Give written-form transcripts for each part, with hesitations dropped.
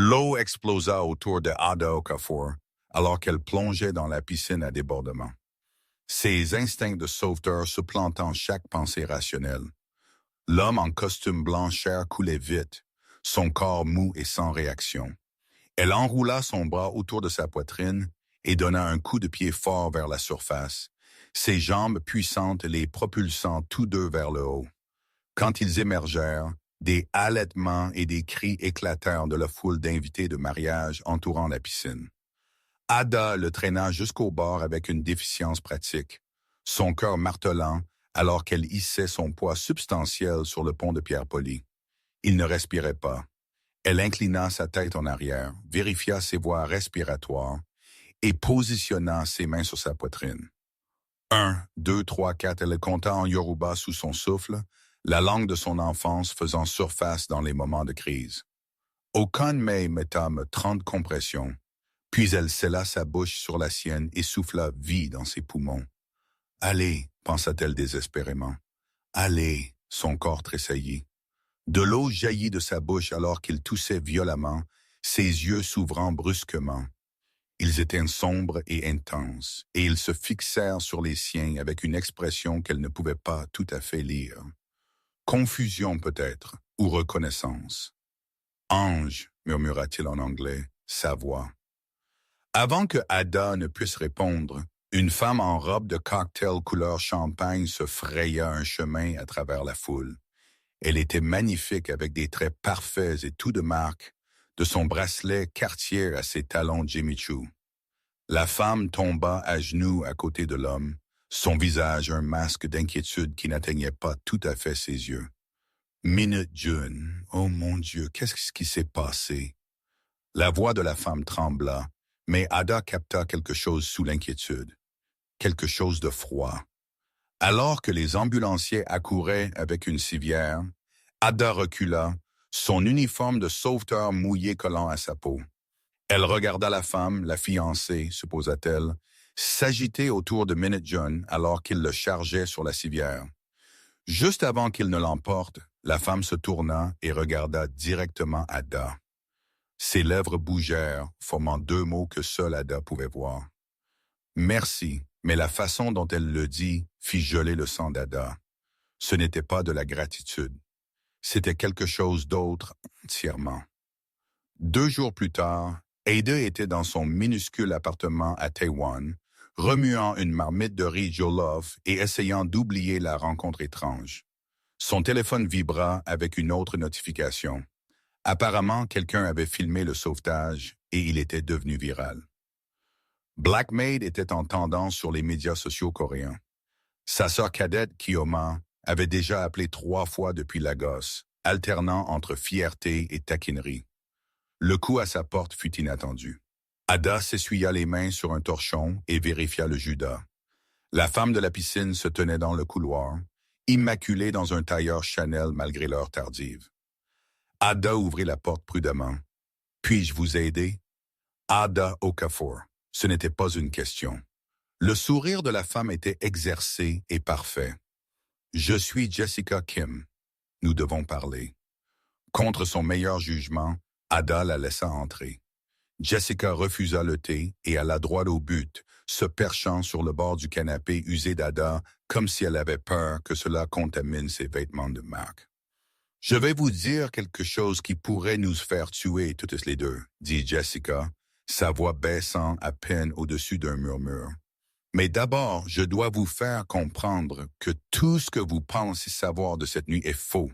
L'eau explosa autour de Ada Okafor alors qu'elle plongeait dans la piscine à débordement. Ses instincts de sauveteur supplantant chaque pensée rationnelle. L'homme en costume blanc chair coulait vite, son corps mou et sans réaction. Elle enroula son bras autour de sa poitrine et donna un coup de pied fort vers la surface, ses jambes puissantes les propulsant tous deux vers le haut. Quand ils émergèrent, des halètements et des cris éclatèrent de la foule d'invités de mariage entourant la piscine. Ada le traîna jusqu'au bord avec une déficience pratique, son cœur martelant alors qu'elle hissait son poids substantiel sur le pont de pierre polie. Il ne respirait pas. Elle inclina sa tête en arrière, vérifia ses voies respiratoires et positionna ses mains sur sa poitrine. 1, 2, 3, 4, elle compta en yoruba sous son souffle, la langue de son enfance faisant surface dans les moments de crise. Aucun mets metâme 30 compressions, puis elle scella sa bouche sur la sienne et souffla vie dans ses poumons. « Allez », pensa-t-elle désespérément. « Allez », son corps tressaillit. De l'eau jaillit de sa bouche alors qu'il toussait violemment, ses yeux s'ouvrant brusquement. Ils étaient sombres et intenses, et ils se fixèrent sur les siens avec une expression qu'elle ne pouvait pas tout à fait lire. Confusion peut-être, ou reconnaissance. « Ange », murmura-t-il en anglais, sa voix. Avant que Ada ne puisse répondre, une femme en robe de cocktail couleur champagne se fraya un chemin à travers la foule. Elle était magnifique avec des traits parfaits et tout de marque, de son bracelet Cartier à ses talons Jimmy Choo. La femme tomba à genoux à côté de l'homme, son visage un masque d'inquiétude qui n'atteignait pas tout à fait ses yeux. Minute June, oh mon Dieu, qu'est-ce qui s'est passé? La voix de la femme trembla, mais Ada capta quelque chose sous l'inquiétude, quelque chose de froid. Alors que les ambulanciers accouraient avec une civière, Ada recula, son uniforme de sauveteur mouillé collant à sa peau. Elle regarda la femme, la fiancée, supposa-t-elle, s'agiter autour de Minute John alors qu'il le chargeait sur la civière. Juste avant qu'il ne l'emporte, la femme se tourna et regarda directement Ada. Ses lèvres bougèrent, formant deux mots que seule Ada pouvait voir. « Merci », mais la façon dont elle le dit fit geler le sang d'Ada. Ce n'était pas de la gratitude. C'était quelque chose d'autre entièrement. 2 jours plus tard, Ada était dans son minuscule appartement à Taïwan, remuant une marmite de riz jollof et essayant d'oublier la rencontre étrange. Son téléphone vibra avec une autre notification. Apparemment, quelqu'un avait filmé le sauvetage et il était devenu viral. Black Maid était en tendance sur les médias sociaux coréens. Sa sœur cadette, Kyoma, avait déjà appelé 3 fois depuis Lagos, alternant entre fierté et taquinerie. Le coup à sa porte fut inattendu. Ada s'essuya les mains sur un torchon et vérifia le Judas. La femme de la piscine se tenait dans le couloir, immaculée dans un tailleur Chanel malgré l'heure tardive. Ada ouvrit la porte prudemment. « Puis-je vous aider? » Ada Okafor. Ce n'était pas une question. Le sourire de la femme était exercé et parfait. « Je suis Jessica Kim. Nous devons parler. » Contre son meilleur jugement, Ada la laissa entrer. Jessica refusa le thé et alla droit au but, se perchant sur le bord du canapé usé d'Ada comme si elle avait peur que cela contamine ses vêtements de marque. « Je vais vous dire quelque chose qui pourrait nous faire tuer toutes les deux, » dit Jessica, sa voix baissant à peine au-dessus d'un murmure. « Mais d'abord, je dois vous faire comprendre que tout ce que vous pensez savoir de cette nuit est faux. »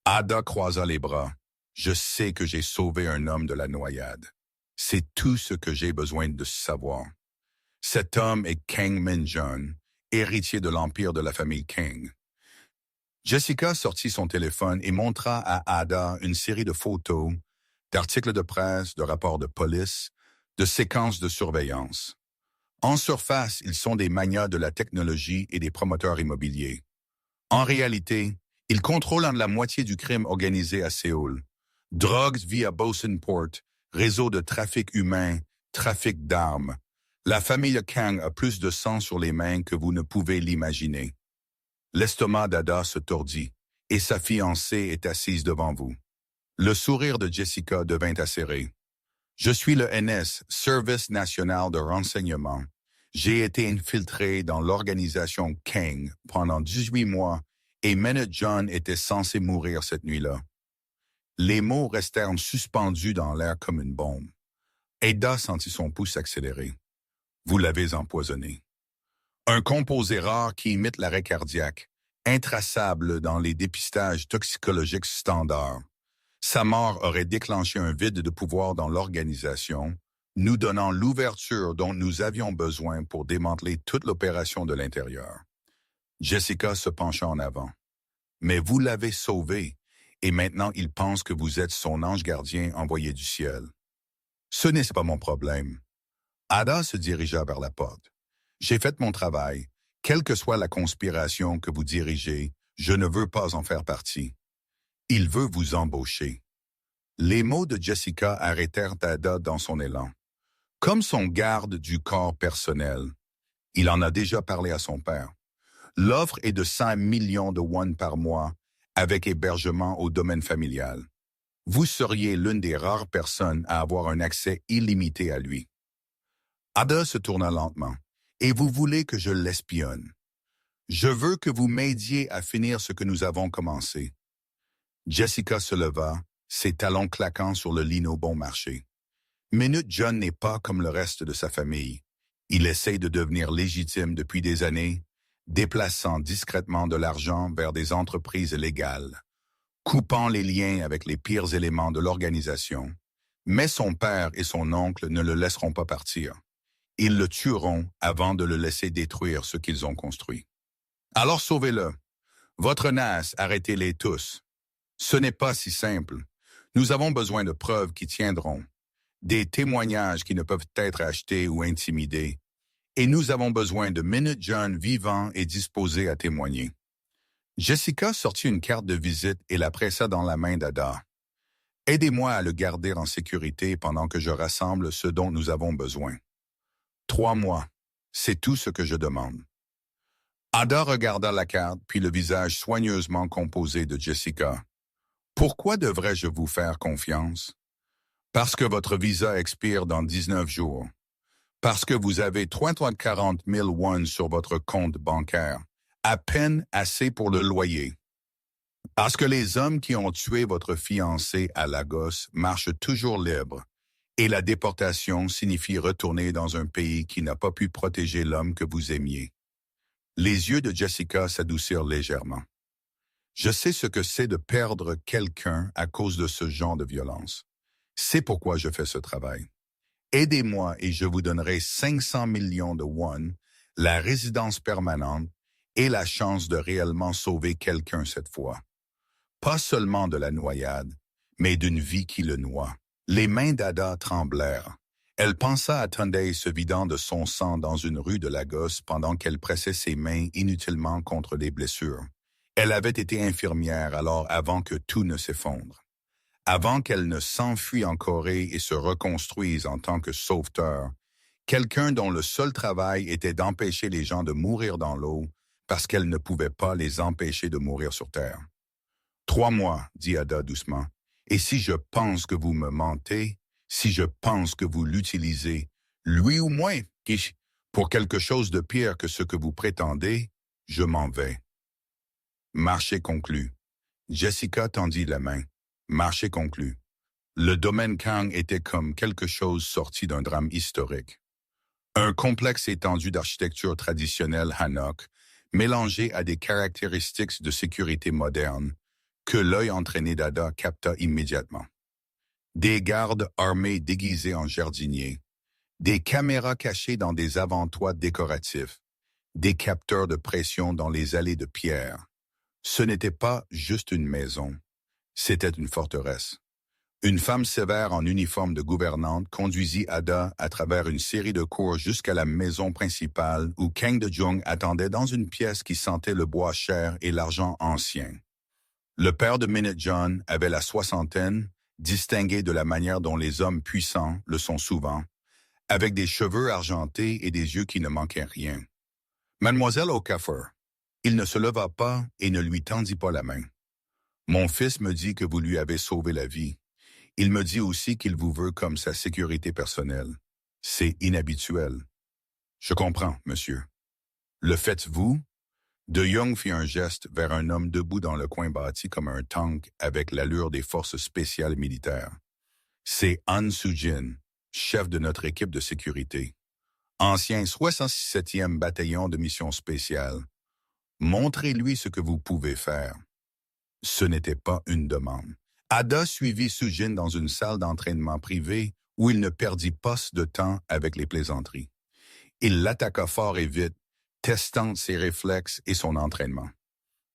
Ada croisa les bras. « Je sais que j'ai sauvé un homme de la noyade. C'est tout ce que j'ai besoin de savoir. Cet homme est Kang Min-jeon, héritier de l'empire de la famille Kang. » Jessica sortit son téléphone et montra à Ada une série de photos, d'articles de presse, de rapports de police, de séquences de surveillance. En surface, ils sont des magnats de la technologie et des promoteurs immobiliers. En réalité, ils contrôlent la moitié du crime organisé à Séoul. Drogues via Bosun Port, réseau de trafic humain, trafic d'armes. La famille Kang a plus de sang sur les mains que vous ne pouvez l'imaginer. L'estomac d'Ada se tordit, et sa fiancée est assise devant vous. Le sourire de Jessica devint acéré. Je suis le NS, Service national de renseignement. J'ai été infiltré dans l'organisation Kang pendant 18 mois et Minute John était censé mourir cette nuit-là. Les mots restèrent suspendus dans l'air comme une bombe. Ada sentit son pouce accélérer. Vous l'avez empoisonné. Un composé rare qui imite l'arrêt cardiaque, intraçable dans les dépistages toxicologiques standards. Sa mort aurait déclenché un vide de pouvoir dans l'organisation, nous donnant l'ouverture dont nous avions besoin pour démanteler toute l'opération de l'intérieur. Jessica se pencha en avant. Mais vous l'avez sauvé, et maintenant il pense que vous êtes son ange gardien envoyé du ciel. Ce n'est pas mon problème. Ada se dirigea vers la porte. J'ai fait mon travail. Quelle que soit la conspiration que vous dirigez, je ne veux pas en faire partie. Il veut vous embaucher. Les mots de Jessica arrêtèrent Ada dans son élan. Comme son garde du corps personnel, il en a déjà parlé à son père. L'offre est de 5 millions de won par mois, avec hébergement au domaine familial. Vous seriez l'une des rares personnes à avoir un accès illimité à lui. Ada se tourna lentement. Et vous voulez que je l'espionne. Je veux que vous m'aidiez à finir ce que nous avons commencé. Jessica se leva, ses talons claquant sur le lino bon marché. Minute John n'est pas comme le reste de sa famille. Il essaye de devenir légitime depuis des années, déplaçant discrètement de l'argent vers des entreprises légales, coupant les liens avec les pires éléments de l'organisation. Mais son père et son oncle ne le laisseront pas partir. Ils le tueront avant de le laisser détruire ce qu'ils ont construit. Alors sauvez-le. Votre NAS, arrêtez-les tous. Ce n'est pas si simple. Nous avons besoin de preuves qui tiendront, des témoignages qui ne peuvent être achetés ou intimidés, et nous avons besoin de Minute John vivants et disposés à témoigner. Jessica sortit une carte de visite et la pressa dans la main d'Ada. Aidez-moi à le garder en sécurité pendant que je rassemble ce dont nous avons besoin. 3 mois, c'est tout ce que je demande. Ada regarda la carte, puis le visage soigneusement composé de Jessica. Pourquoi devrais-je vous faire confiance? Parce que votre visa expire dans 19 jours. Parce que vous avez 340 000 won sur votre compte bancaire, à peine assez pour le loyer. Parce que les hommes qui ont tué votre fiancé à Lagos marchent toujours libres, et la déportation signifie retourner dans un pays qui n'a pas pu protéger l'homme que vous aimiez. Les yeux de Jessica s'adoucirent légèrement. Je sais ce que c'est de perdre quelqu'un à cause de ce genre de violence. C'est pourquoi je fais ce travail. Aidez-moi et je vous donnerai 500 millions de won, la résidence permanente et la chance de réellement sauver quelqu'un cette fois. Pas seulement de la noyade, mais d'une vie qui le noie. Les mains d'Ada tremblèrent. Elle pensa à Tunde se vidant de son sang dans une rue de Lagos pendant qu'elle pressait ses mains inutilement contre des blessures. Elle avait été infirmière alors avant que tout ne s'effondre. Avant qu'elle ne s'enfuit en Corée et se reconstruise en tant que sauveteur, quelqu'un dont le seul travail était d'empêcher les gens de mourir dans l'eau parce qu'elle ne pouvait pas les empêcher de mourir sur terre. 3 mois, dit Ada doucement. Et si je pense que vous me mentez, si je pense que vous l'utilisez, lui ou moi, pour quelque chose de pire que ce que vous prétendez, je m'en vais. Marché conclu. Jessica tendit la main. Marché conclu. Le domaine Kang était comme quelque chose sorti d'un drame historique. Un complexe étendu d'architecture traditionnelle Hanok, mélangé à des caractéristiques de sécurité moderne, que l'œil entraîné d'Ada capta immédiatement. Des gardes armés déguisés en jardiniers, des caméras cachées dans des avant-toits décoratifs, des capteurs de pression dans les allées de pierre. Ce n'était pas juste une maison, c'était une forteresse. Une femme sévère en uniforme de gouvernante conduisit Ada à travers une série de cours jusqu'à la maison principale où Kang De-jong attendait dans une pièce qui sentait le bois cher et l'argent ancien. Le père de Minute John avait la soixantaine, distingué de la manière dont les hommes puissants le sont souvent, avec des cheveux argentés et des yeux qui ne manquaient rien. Mademoiselle Okafor, il ne se leva pas et ne lui tendit pas la main. Mon fils me dit que vous lui avez sauvé la vie. Il me dit aussi qu'il vous veut comme sa sécurité personnelle. C'est inhabituel. Je comprends, monsieur. Le faites-vous? De Jong fit un geste vers un homme debout dans le coin bâti comme un tank avec l'allure des forces spéciales militaires. C'est Han Soo-jin, chef de notre équipe de sécurité. Ancien 67e bataillon de mission spéciale. Montrez-lui ce que vous pouvez faire. Ce n'était pas une demande. Ada suivit Soo-jin dans une salle d'entraînement privée où il ne perdit pas de temps avec les plaisanteries. Il l'attaqua fort et vite, testant ses réflexes et son entraînement.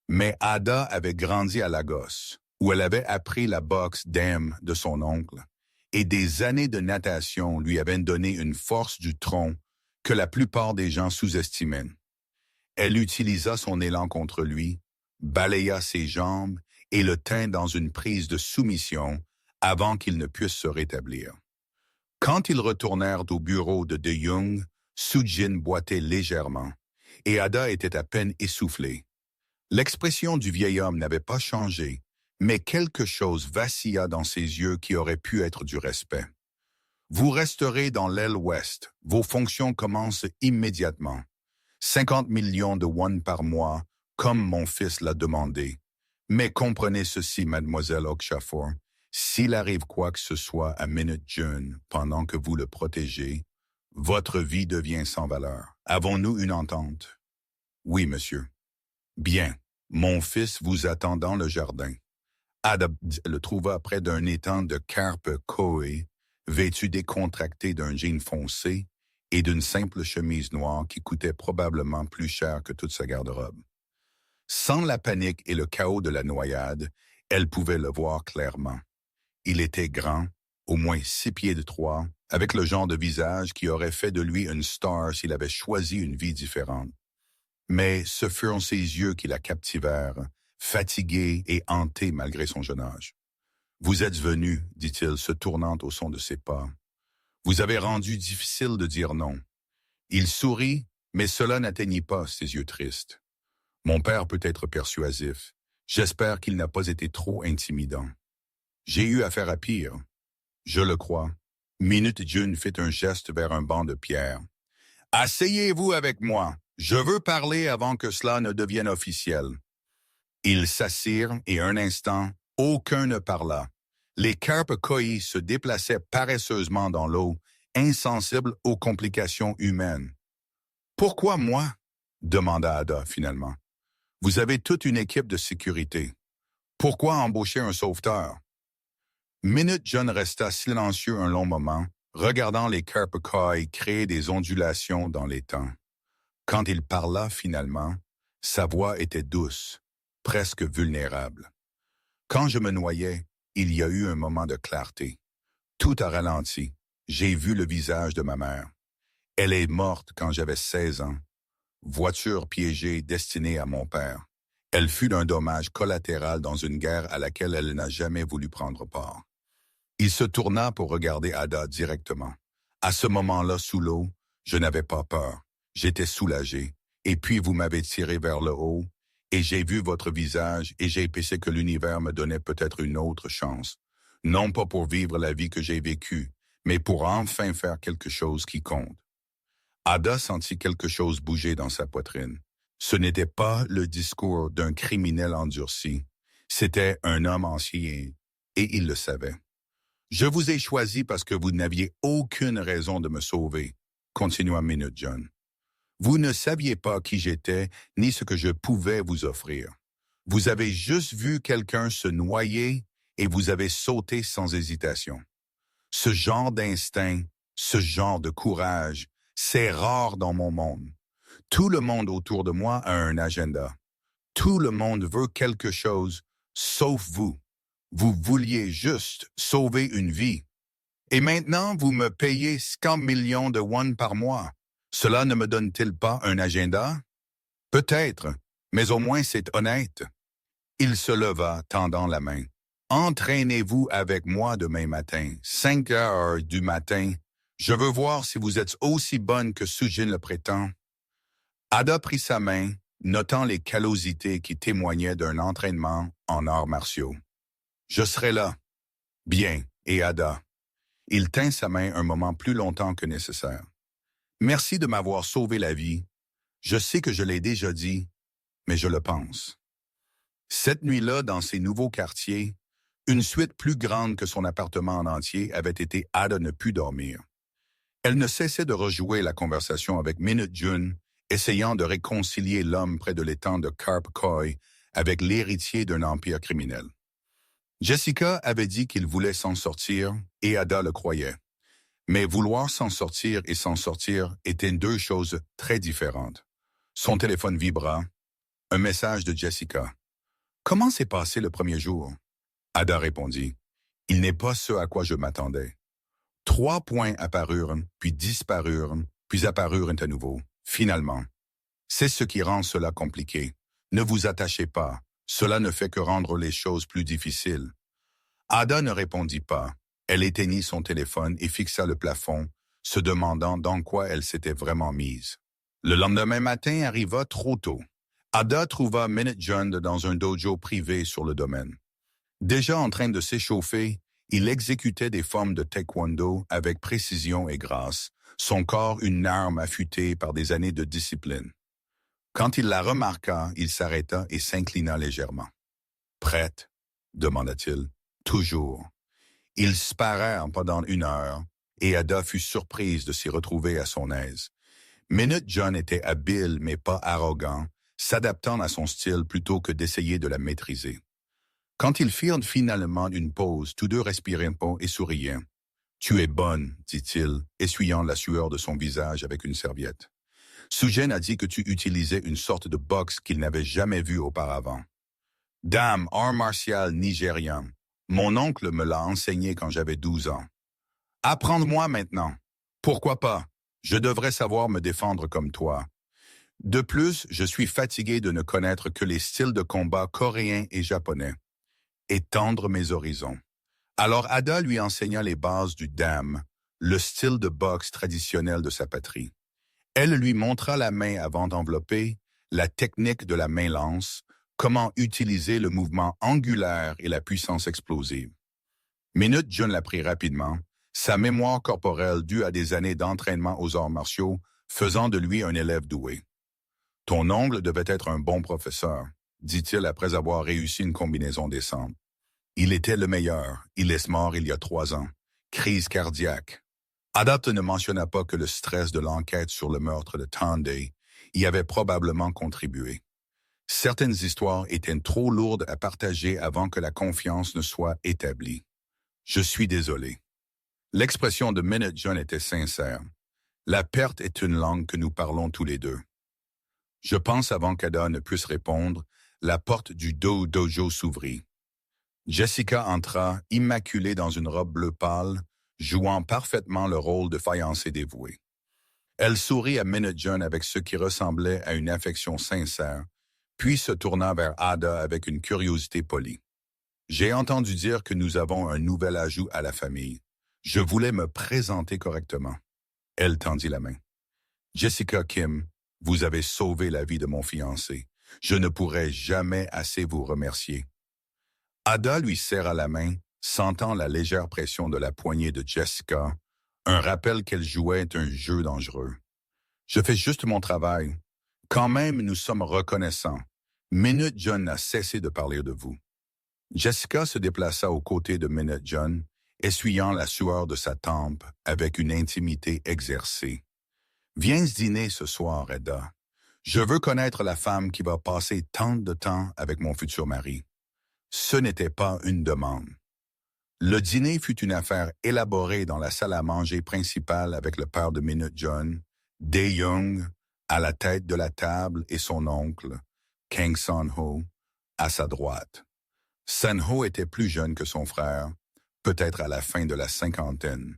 Mais Ada avait grandi à Lagos, où elle avait appris la boxe d'M de son oncle, et des années de natation lui avaient donné une force du tronc que la plupart des gens sous-estimaient. Elle utilisa son élan contre lui, balaya ses jambes et le tint dans une prise de soumission avant qu'il ne puisse se rétablir. Quand ils retournèrent au bureau de Jong, Soo-jin boitait légèrement, et Ada était à peine essoufflée. L'expression du vieil homme n'avait pas changé, mais quelque chose vacilla dans ses yeux qui aurait pu être du respect. Vous resterez dans l'aile ouest. Vos fonctions commencent immédiatement. 50 millions de won par mois, comme mon fils l'a demandé. Mais comprenez ceci, mademoiselle Okafor. S'il arrive quoi que ce soit à Minute Jun pendant que vous le protégez, votre vie devient sans valeur. Avons-nous une entente? Oui, monsieur. Bien. Mon fils vous attend dans le jardin. Ada le trouva près d'un étang de carpe koi, vêtu décontracté d'un jean foncé et d'une simple chemise noire qui coûtait probablement plus cher que toute sa garde-robe. Sans la panique et le chaos de la noyade, elle pouvait le voir clairement. Il était grand, au moins 6 pieds de 3, avec le genre de visage qui aurait fait de lui une star s'il avait choisi une vie différente. Mais ce furent ses yeux qui la captivèrent, fatigué et hanté malgré son jeune âge. « Vous êtes venu, dit-il, se tournant au son de ses pas. Vous avez rendu difficile de dire non. » Il sourit, mais cela n'atteignit pas ses yeux tristes. « Mon père peut être persuasif. J'espère qu'il n'a pas été trop intimidant. J'ai eu affaire à pire. Je le crois. » Minute Jun fit un geste vers un banc de pierre. « Asseyez-vous avec moi. Je veux parler avant que cela ne devienne officiel. » Ils s'assirent et un instant, aucun ne parla. Les carpes koi se déplaçaient paresseusement dans l'eau, insensibles aux complications humaines. « Pourquoi moi? » demanda Ada finalement. « Vous avez toute une équipe de sécurité. Pourquoi embaucher un sauveteur? » Minute John resta silencieux un long moment, regardant les carpes koi créer des ondulations dans l'étang. Quand il parla finalement, sa voix était douce, presque vulnérable. Quand je me noyais, il y a eu un moment de clarté. Tout a ralenti. J'ai vu le visage de ma mère. Elle est morte quand j'avais 16 ans. Voiture piégée destinée à mon père. Elle fut d'un dommage collatéral dans une guerre à laquelle elle n'a jamais voulu prendre part. Il se tourna pour regarder Ada directement. À ce moment-là, sous l'eau, je n'avais pas peur. J'étais soulagé. Et puis vous m'avez tiré vers le haut, et j'ai vu votre visage, et j'ai pensé que l'univers me donnait peut-être une autre chance. Non pas pour vivre la vie que j'ai vécue, mais pour enfin faire quelque chose qui compte. Ada sentit quelque chose bouger dans sa poitrine. Ce n'était pas le discours d'un criminel endurci. C'était un homme ancien, et il le savait. « Je vous ai choisi parce que vous n'aviez aucune raison de me sauver, » continua Minute John. « Vous ne saviez pas qui j'étais, ni ce que je pouvais vous offrir. Vous avez juste vu quelqu'un se noyer et vous avez sauté sans hésitation. Ce genre d'instinct, ce genre de courage, c'est rare dans mon monde. Tout le monde autour de moi a un agenda. Tout le monde veut quelque chose, sauf vous. Vous vouliez juste sauver une vie. Et maintenant, vous me payez 50 millions de won par mois. Cela ne me donne-t-il pas un agenda? Peut-être, mais au moins c'est honnête. » Il se leva, tendant la main. « Entraînez-vous avec moi demain matin, 5 heures du matin. Je veux voir si vous êtes aussi bonne que Soo-jin le prétend. » Ada prit sa main, notant les callosités qui témoignaient d'un entraînement en arts martiaux. « Je serai là. »« Bien. » Et Ada. Il tint sa main un moment plus longtemps que nécessaire. « Merci de m'avoir sauvé la vie. Je sais que je l'ai déjà dit, mais je le pense. » Cette nuit-là, dans ces nouveaux quartiers, une suite plus grande que son appartement en entier avait été Ada ne put dormir. Elle ne cessait de rejouer la conversation avec Minute June, essayant de réconcilier l'homme près de l'étang de Carp Coy avec l'héritier d'un empire criminel. Jessica avait dit qu'il voulait s'en sortir, et Ada le croyait. Mais vouloir s'en sortir et s'en sortir étaient deux choses très différentes. Son téléphone vibra. Un message de Jessica. « Comment s'est passé le premier jour? » Ada répondit. « Il n'est pas ce à quoi je m'attendais. » 3 points apparurent, puis disparurent, puis apparurent à nouveau. Finalement. C'est ce qui rend cela compliqué. Ne vous attachez pas. Cela ne fait que rendre les choses plus difficiles. Ada ne répondit pas. Elle éteignit son téléphone et fixa le plafond, se demandant dans quoi elle s'était vraiment mise. Le lendemain matin arriva trop tôt. Ada trouva Minute John dans un dojo privé sur le domaine. Déjà en train de s'échauffer, il exécutait des formes de taekwondo avec précision et grâce, son corps une arme affûtée par des années de discipline. Quand il la remarqua, il s'arrêta et s'inclina légèrement. « Prête ?» demanda-t-il. « Toujours. » Ils sparèrent pendant 1 heure, et Ada fut surprise de s'y retrouver à son aise. Minute John était habile mais pas arrogant, s'adaptant à son style plutôt que d'essayer de la maîtriser. Quand ils firent finalement une pause, tous deux respirèrent et souriaient. « Tu es bonne, dit-il, essuyant la sueur de son visage avec une serviette. Sujen a dit que tu utilisais une sorte de boxe qu'il n'avait jamais vue auparavant. Dame, art martial nigérian. Mon oncle me l'a enseigné quand j'avais 12 ans. Apprends-moi maintenant. Pourquoi pas? Je devrais savoir me défendre comme toi. De plus, je suis fatigué de ne connaître que les styles de combat coréens et japonais. Étendre mes horizons. » Alors Ada lui enseigna les bases du dam, le style de boxe traditionnel de sa patrie. Elle lui montra la main avant d'envelopper, la technique de la main-lance, comment utiliser le mouvement angulaire et la puissance explosive. Minute John l'apprit rapidement, sa mémoire corporelle due à des années d'entraînement aux arts martiaux faisant de lui un élève doué. « Ton oncle devait être un bon professeur, » dit-il après avoir réussi une combinaison décente. « Il était le meilleur, il est mort il y a 3 ans. Crise cardiaque. » Ada ne mentionna pas que le stress de l'enquête sur le meurtre de Tanday y avait probablement contribué. Certaines histoires étaient trop lourdes à partager avant que la confiance ne soit établie. « Je suis désolé. » L'expression de Minute John était sincère. La perte est une langue que nous parlons tous les deux. Je pense avant qu'Ada ne puisse répondre, la porte du dojo s'ouvrit. Jessica entra, immaculée dans une robe bleu pâle, jouant parfaitement le rôle de fiancée dévouée. Elle sourit à Minute John avec ce qui ressemblait à une affection sincère, puis se tourna vers Ada avec une curiosité polie. « J'ai entendu dire que nous avons un nouvel ajout à la famille. Je voulais me présenter correctement. » Elle tendit la main. « Jessica Kim, vous avez sauvé la vie de mon fiancé. Je ne pourrai jamais assez vous remercier. » Ada lui serra la main, sentant la légère pression de la poignée de Jessica, un rappel qu'elle jouait un jeu dangereux. « Je fais juste mon travail. Quand même, nous sommes reconnaissants. Minute John n'a cessé de parler de vous. » Jessica se déplaça aux côtés de Minute John, essuyant la sueur de sa tempe avec une intimité exercée. « Viens dîner ce soir, Ada. Je veux connaître la femme qui va passer tant de temps avec mon futur mari. » Ce n'était pas une demande. Le dîner fut une affaire élaborée dans la salle à manger principale avec le père de Minute John, Dae Young, à la tête de la table et son oncle, Kang San-ho, à sa droite. San-ho était plus jeune que son frère, peut-être à la fin de la 50aine,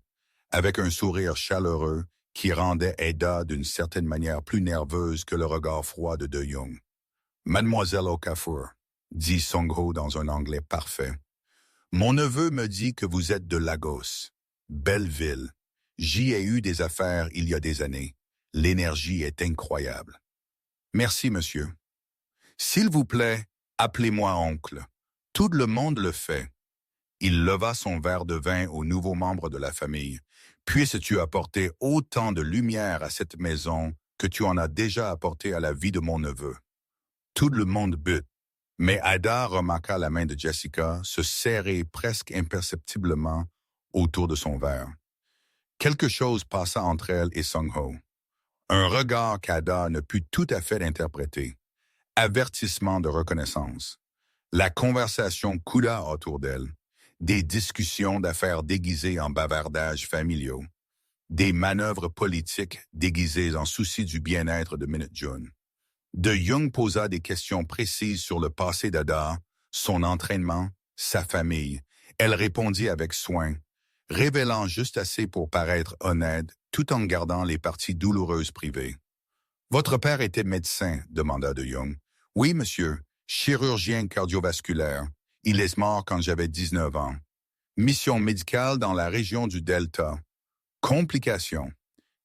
avec un sourire chaleureux qui rendait Ada d'une certaine manière plus nerveuse que le regard froid de Dae Young. « Mademoiselle Okafor, » dit Song-ho dans un anglais parfait. « Mon neveu me dit que vous êtes de Lagos. Belle ville. J'y ai eu des affaires il y a des années. L'énergie est incroyable. » « Merci, monsieur. S'il vous plaît, appelez-moi oncle. Tout le monde le fait. Il leva son verre de vin au nouveau membre de la famille. Puisses-tu apporter autant de lumière à cette maison que tu en as déjà apporté à la vie de mon neveu. Tout le monde but. Mais Ada remarqua la main de Jessica se serrer presque imperceptiblement autour de son verre. Quelque chose passa entre elle et Sung-ho. Un regard qu'Ada ne put tout à fait interpréter. Avertissement de reconnaissance. La conversation coula autour d'elle. Des discussions d'affaires déguisées en bavardages familiaux. Des manœuvres politiques déguisées en souci du bien-être de Minute-Jun. De Young posa des questions précises sur le passé d'Ada, son entraînement, sa famille. Elle répondit avec soin, révélant juste assez pour paraître honnête, tout en gardant les parties douloureuses privées. « Votre père était médecin » demanda De Young. « Oui, monsieur, chirurgien cardiovasculaire. Il est mort quand j'avais 19 ans. Mission médicale dans la région du Delta. Complications.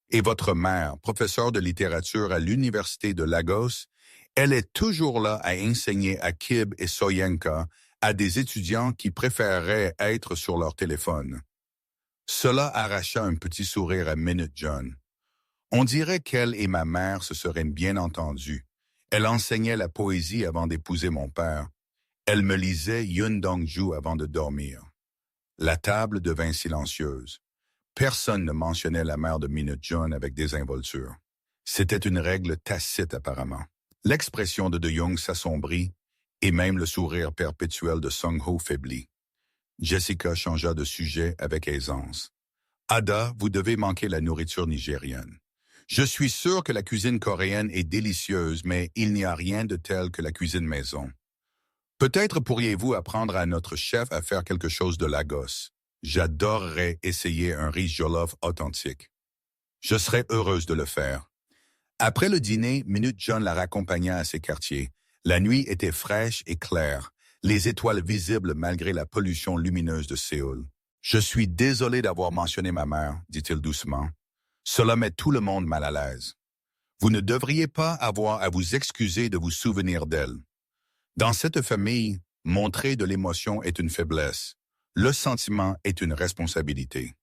Et votre mère, professeure de littérature à l'Université de Lagos, elle est toujours là à enseigner à Kib et Soyenka à des étudiants qui préféreraient être sur leur téléphone. » Cela arracha un petit sourire à Minute-Jun. On dirait qu'elle et ma mère se seraient bien entendues. Elle enseignait la poésie avant d'épouser mon père. Elle me lisait Yun Dong-ju avant de dormir. La table devint silencieuse. Personne ne mentionnait la mère de Minute-Jun avec désinvolture. C'était une règle tacite apparemment. L'expression de Young s'assombrit et même le sourire perpétuel de Sung-ho faiblit. Jessica changea de sujet avec aisance. « Ada, vous devez manquer la nourriture nigérienne. Je suis sûr que la cuisine coréenne est délicieuse, mais il n'y a rien de tel que la cuisine maison. Peut-être pourriez-vous apprendre à notre chef à faire quelque chose de Lagos. J'adorerais essayer un riz jollof authentique. Je serais heureuse de le faire. » Après le dîner, Minute-Jun la raccompagna à ses quartiers. La nuit était fraîche et claire, les étoiles visibles malgré la pollution lumineuse de Séoul. « Je suis désolé d'avoir mentionné ma mère, dit-il doucement. Cela met tout le monde mal à l'aise. Vous ne devriez pas avoir à vous excuser de vous souvenir d'elle. Dans cette famille, montrer de l'émotion est une faiblesse. Le sentiment est une responsabilité. »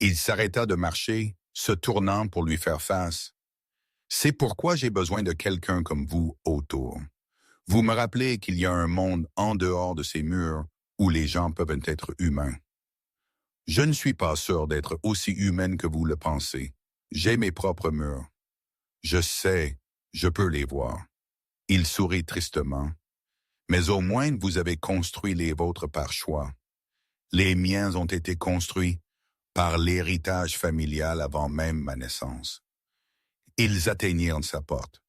Il s'arrêta de marcher, se tournant pour lui faire face. « C'est pourquoi j'ai besoin de quelqu'un comme vous autour. Vous me rappelez qu'il y a un monde en dehors de ces murs où les gens peuvent être humains. Je ne suis pas sûr d'être aussi humaine que vous le pensez. J'ai mes propres murs. Je sais, je peux les voir. » Il sourit tristement. « Mais au moins vous avez construit les vôtres par choix. Les miens ont été construits par l'héritage familial avant même ma naissance. » Ils atteignirent sa porte.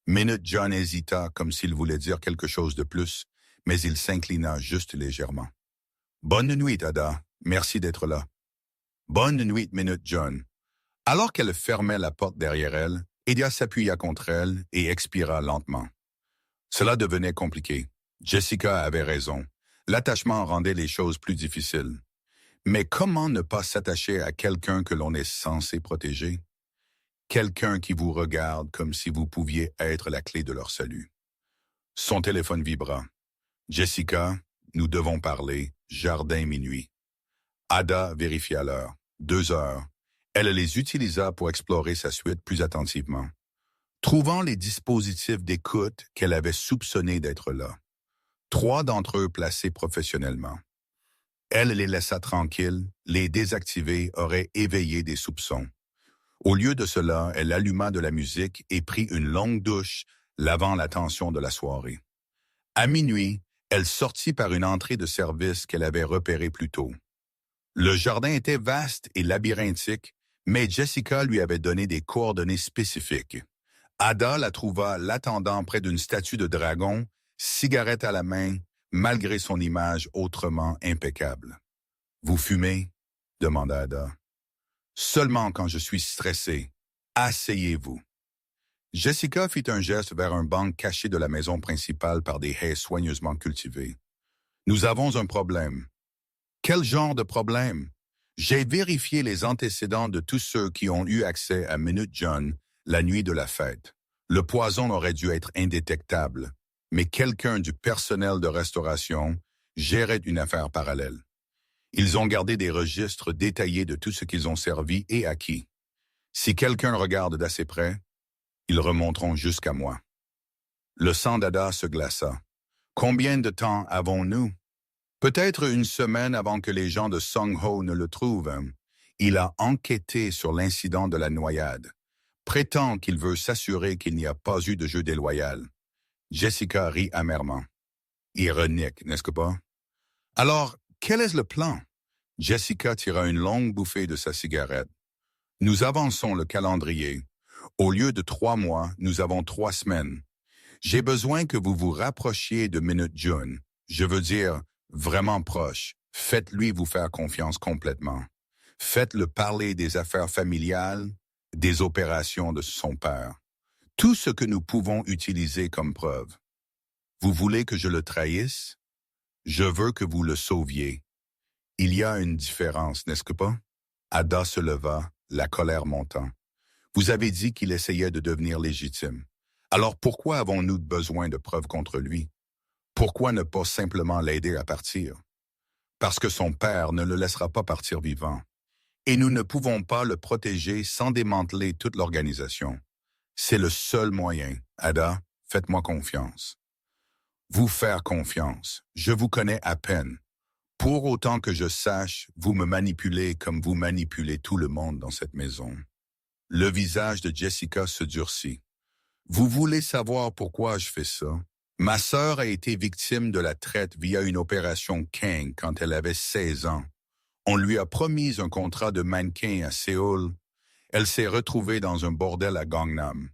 Minute-Jun hésita comme s'il voulait dire quelque chose de plus, mais il s'inclina juste légèrement. « Bonne nuit, Ada. Merci d'être là. »« Bonne nuit, Minute-Jun. » Alors qu'elle fermait la porte derrière elle, Edia s'appuya contre elle et expira lentement. Cela devenait compliqué. Jessica avait raison. L'attachement rendait les choses plus difficiles. Mais comment ne pas s'attacher à quelqu'un que l'on est censé protéger? Quelqu'un qui vous regarde comme si vous pouviez être la clé de leur salut. Son téléphone vibra. « Jessica, nous devons parler. Jardin minuit. » Ada vérifia l'heure. 2 heures. Elle les utilisa pour explorer sa suite plus attentivement. Trouvant les dispositifs d'écoute qu'elle avait soupçonnés d'être là. 3 d'entre eux placés professionnellement. Elle les laissa tranquilles, les désactiver aurait éveillé des soupçons. Au lieu de cela, elle alluma de la musique et prit une longue douche, lavant la tension de la soirée. À minuit, elle sortit par une entrée de service qu'elle avait repérée plus tôt. Le jardin était vaste et labyrinthique, mais Jessica lui avait donné des coordonnées spécifiques. Ada la trouva l'attendant près d'une statue de dragon, cigarette à la main, malgré son image autrement impeccable. « Vous fumez ?» demanda Ada. « Seulement quand je suis stressé. Asseyez-vous. » Jessica fit un geste vers un banc caché de la maison principale par des haies soigneusement cultivées. « Nous avons un problème. » « Quel genre de problème? » J'ai vérifié les antécédents de tous ceux qui ont eu accès à Minute-Jun la nuit de la fête. Le poison aurait dû être indétectable. mais quelqu'un du personnel de restauration gérait une affaire parallèle. Ils ont gardé des registres détaillés de tout ce qu'ils ont servi et à qui. Si quelqu'un regarde d'assez près, ils remonteront jusqu'à moi. Le sang d'Ada se glaça. Combien de temps avons-nous? Peut-être une semaine avant que les gens de Song-Ho ne le trouvent. Il a enquêté sur l'incident de la noyade. Prétend qu'il veut s'assurer qu'il n'y a pas eu de jeu déloyal. Jessica rit amèrement. Ironique, n'est-ce pas? Alors, quel est le plan? Jessica tira une longue bouffée de sa cigarette. Nous avançons le calendrier. Au lieu de 3 mois, nous avons 3 semaines. J'ai besoin que vous vous rapprochiez de Minute June. Je veux dire, vraiment proche. Faites-lui vous faire confiance complètement. Faites-le parler des affaires familiales, des opérations de son père. Tout ce que nous pouvons utiliser comme preuve. Vous voulez que je le trahisse? Je veux que vous le sauviez. Il y a une différence, n'est-ce pas? Ada se leva, la colère montant. Vous avez dit qu'il essayait de devenir légitime. Alors pourquoi avons-nous besoin de preuves contre lui? Pourquoi ne pas simplement l'aider à partir? Parce que son père ne le laissera pas partir vivant. Et nous ne pouvons pas le protéger sans démanteler toute l'organisation. C'est le seul moyen. Ada, faites-moi confiance. Vous faire confiance. Je vous connais à peine. Pour autant que je sache, vous me manipulez comme vous manipulez tout le monde dans cette maison. Le visage de Jessica se durcit. Vous voulez savoir pourquoi je fais ça? Ma sœur a été victime de la traite via une opération Kang quand elle avait 16 ans. On lui a promis un contrat de mannequin à Séoul. Elle s'est retrouvée dans un bordel à Gangnam.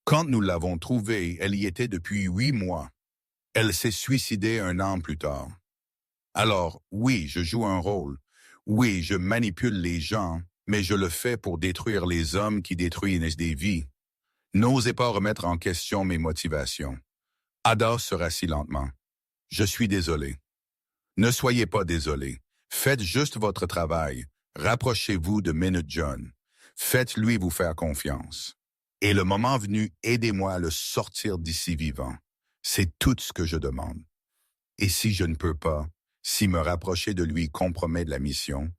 Quand nous l'avons trouvée, elle y était depuis 8 mois. Elle s'est suicidée 1 an plus tard. Alors, oui, je joue un rôle. Oui, je manipule les gens, mais je le fais pour détruire les hommes qui détruisent des vies. N'osez pas remettre en question mes motivations. Ada se rassit lentement. Je suis désolé. Ne soyez pas désolé. Faites juste votre travail. Rapprochez-vous de Minute John. Faites-lui vous faire confiance. Et le moment venu, aidez-moi à le sortir d'ici vivant. C'est tout ce que je demande. Et si je ne peux pas, si me rapprocher de lui compromet la mission,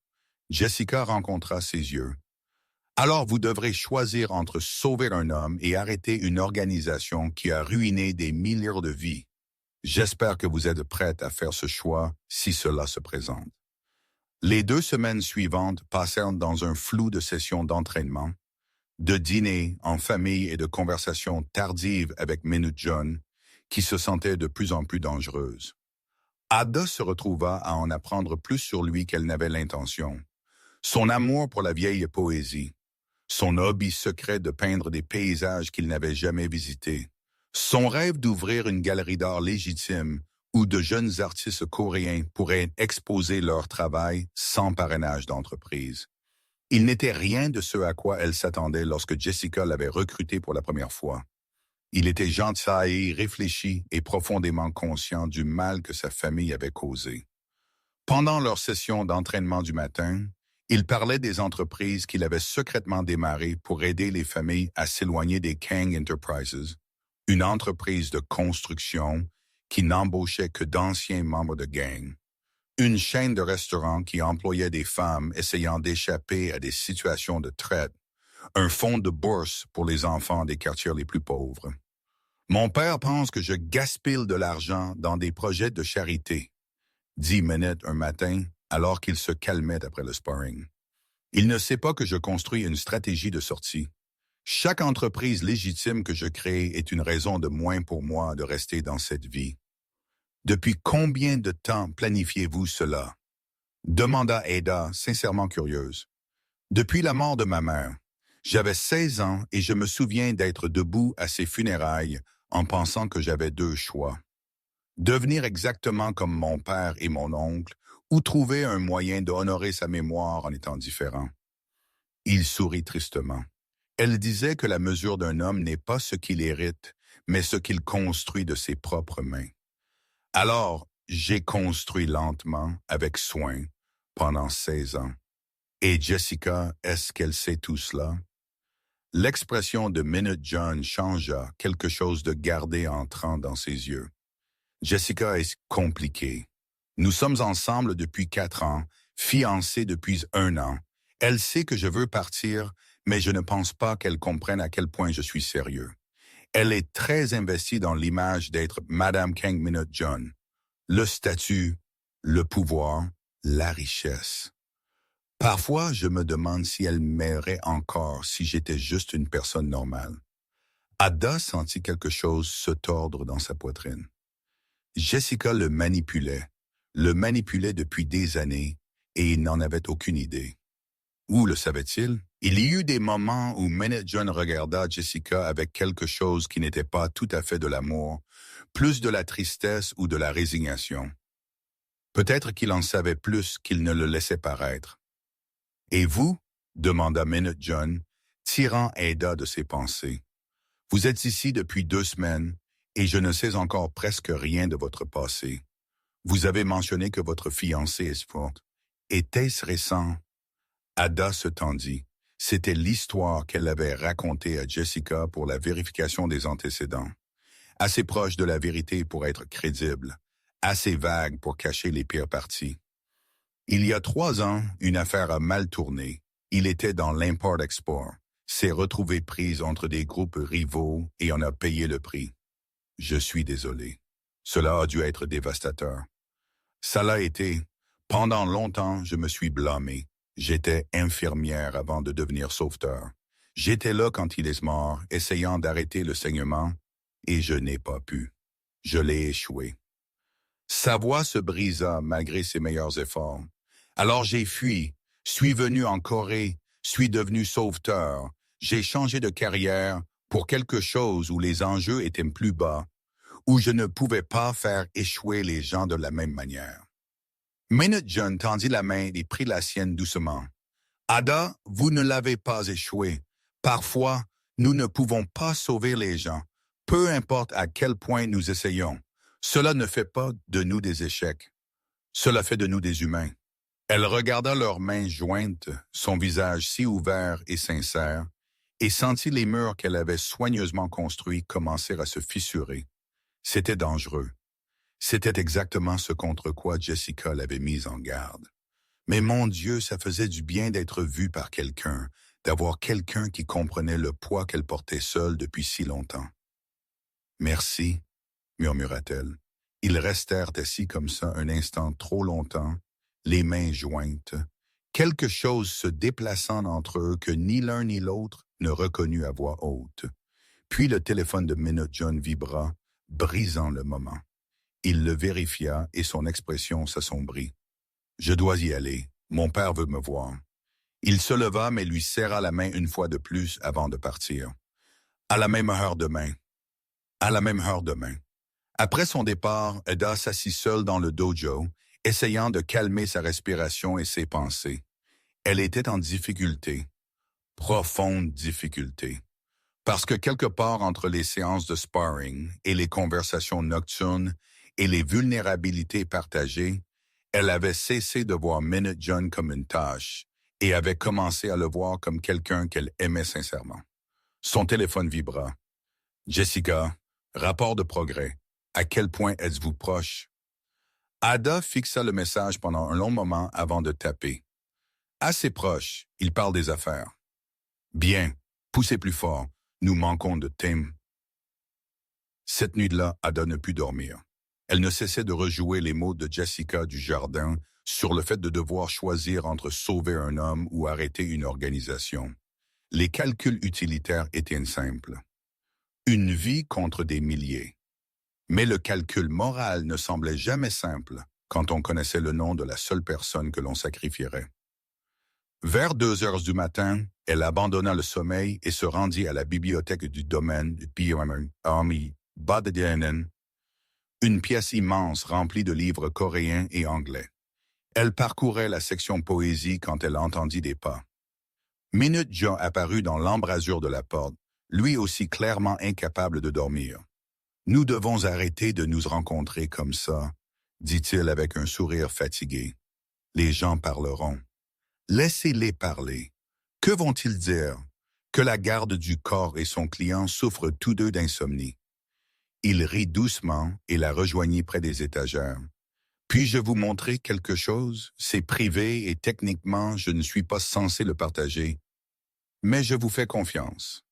Jessica rencontra ses yeux. Alors vous devrez choisir entre sauver un homme et arrêter une organisation qui a ruiné des milliers de vies. J'espère que vous êtes prête à faire ce choix si cela se présente. Les 2 semaines suivantes passèrent dans un flou de sessions d'entraînement, de dîners en famille et de conversations tardives avec Minute John, qui se sentait de plus en plus dangereuse. Ada se retrouva à en apprendre plus sur lui qu'elle n'avait l'intention. Son amour pour la vieille poésie, son hobby secret de peindre des paysages qu'il n'avait jamais visités, son rêve d'ouvrir une galerie d'art légitime où de jeunes artistes coréens pourraient exposer leur travail sans parrainage d'entreprise. Il n'était rien de ce à quoi elle s'attendait lorsque Jessica l'avait recruté pour la première fois. Il était gentil, réfléchi et profondément conscient du mal que sa famille avait causé. Pendant leur session d'entraînement du matin, il parlait des entreprises qu'il avait secrètement démarrées pour aider les familles à s'éloigner des Kang Enterprises, une entreprise de construction qui n'embauchait que d'anciens membres de gang, une chaîne de restaurants qui employait des femmes essayant d'échapper à des situations de traite, un fonds de bourse pour les enfants des quartiers les plus pauvres. Mon père pense que je gaspille de l'argent dans des projets de charité, dit Minute un matin alors qu'il se calmait après le sparring. Il ne sait pas que je construis une stratégie de sortie. Chaque entreprise légitime que je crée est une raison de moins pour moi de rester dans cette vie. Depuis combien de temps planifiez-vous cela? Demanda Ada, sincèrement curieuse. Depuis la mort de ma mère. J'avais 16 ans et je me souviens d'être debout à ses funérailles en pensant que j'avais 2 choix. Devenir exactement comme mon père et mon oncle ou trouver un moyen d'honorer sa mémoire en étant différent. Il sourit tristement. Elle disait que la mesure d'un homme n'est pas ce qu'il hérite, mais ce qu'il construit de ses propres mains. Alors, j'ai construit lentement, avec soin, pendant 16 ans. Et Jessica, est-ce qu'elle sait tout cela? L'expression de Minute John changea, quelque chose de gardé entrant dans ses yeux. Jessica est compliquée. Nous sommes ensemble depuis 4 ans, fiancés depuis 1 an. Elle sait que je veux partir, mais je ne pense pas qu'elle comprenne à quel point je suis sérieux. Elle est très investie dans l'image d'être Madame Kang Minute John. Le statut, le pouvoir, la richesse. Parfois, je me demande si elle m'aimerait encore si j'étais juste une personne normale. Ada sentit quelque chose se tordre dans sa poitrine. Jessica le manipulait depuis des années et il n'en avait aucune idée. Où le savait-il? Il y eut des moments où Minute John regarda Jessica avec quelque chose qui n'était pas tout à fait de l'amour, plus de la tristesse ou de la résignation. Peut-être qu'il en savait plus qu'il ne le laissait paraître. « Et vous? » demanda Minute John, tirant Ada de ses pensées. « Vous êtes ici depuis 2 semaines et je ne sais encore presque rien de votre passé. Vous avez mentionné que votre fiancée est forte. Était-ce récent? » Ada se tendit. C'était l'histoire qu'elle avait racontée à Jessica pour la vérification des antécédents. Assez proche de la vérité pour être crédible, assez vague pour cacher les pires parties. Il y a 3 ans, une affaire a mal tourné. Il était dans l'import-export, s'est retrouvé prise entre des groupes rivaux et en a payé le prix. Je suis désolé. Cela a dû être dévastateur. Ça l'a été. Pendant longtemps, je me suis blâmé. J'étais infirmière avant de devenir sauveteur. J'étais là quand il est mort, essayant d'arrêter le saignement, et je n'ai pas pu. Je l'ai échoué. Sa voix se brisa malgré ses meilleurs efforts. Alors j'ai fui, suis venu en Corée, suis devenu sauveteur. J'ai changé de carrière pour quelque chose où les enjeux étaient plus bas, où je ne pouvais pas faire échouer les gens de la même manière. Minute John tendit la main et prit la sienne doucement. « Ada, vous ne l'avez pas échoué. Parfois, nous ne pouvons pas sauver les gens, peu importe à quel point nous essayons. Cela ne fait pas de nous des échecs. Cela fait de nous des humains. » Elle regarda leurs mains jointes, son visage si ouvert et sincère, et sentit les murs qu'elle avait soigneusement construits commencer à se fissurer. C'était dangereux. C'était exactement ce contre quoi Jessica l'avait mise en garde. Mais mon Dieu, ça faisait du bien d'être vue par quelqu'un, d'avoir quelqu'un qui comprenait le poids qu'elle portait seule depuis si longtemps. « Merci », murmura-t-elle. Ils restèrent assis comme ça un instant trop longtemps, les mains jointes, quelque chose se déplaçant entre eux que ni l'un ni l'autre ne reconnut à voix haute. Puis le téléphone de Minute John vibra, brisant le moment. Il le vérifia et son expression s'assombrit. « Je dois y aller. Mon père veut me voir. » Il se leva mais lui serra la main une fois de plus avant de partir. « À la même heure demain. » À la même heure demain. Après son départ, Ada s'assit seule dans le dojo, essayant de calmer sa respiration et ses pensées. Elle était en difficulté, profonde difficulté, parce que quelque part entre les séances de sparring et les conversations nocturnes et les vulnérabilités partagées, elle avait cessé de voir Minute John comme une tâche et avait commencé à le voir comme quelqu'un qu'elle aimait sincèrement. Son téléphone vibra. « Jessica, rapport de progrès. À quel point êtes-vous proche? » Ada fixa le message pendant un long moment avant de taper. « Assez proche, il parle des affaires. »« Bien, poussez plus fort, nous manquons de thème. » Cette nuit-là, Ada ne put dormir. Elle ne cessait de rejouer les mots de Jessica du jardin sur le fait de devoir choisir entre sauver un homme ou arrêter une organisation. Les calculs utilitaires étaient simples. Une vie contre des milliers. Mais le calcul moral ne semblait jamais simple quand on connaissait le nom de la seule personne que l'on sacrifierait. Vers 2 heures du matin, elle abandonna le sommeil et se rendit à la bibliothèque du domaine de Army Badadianen, une pièce immense remplie de livres coréens et anglais. Elle parcourait la section poésie quand elle entendit des pas. Minute John apparut dans l'embrasure de la porte, lui aussi clairement incapable de dormir. « Nous devons arrêter de nous rencontrer comme ça, » dit-il avec un sourire fatigué. « Les gens parleront. Laissez-les parler. Que vont-ils dire? que la garde du corps et son client souffrent tous deux d'insomnie. Il rit doucement et la rejoignit près des étagères. Puis-je vous montrer quelque chose? C'est privé et techniquement, je ne suis pas censé le partager. Mais je vous fais confiance.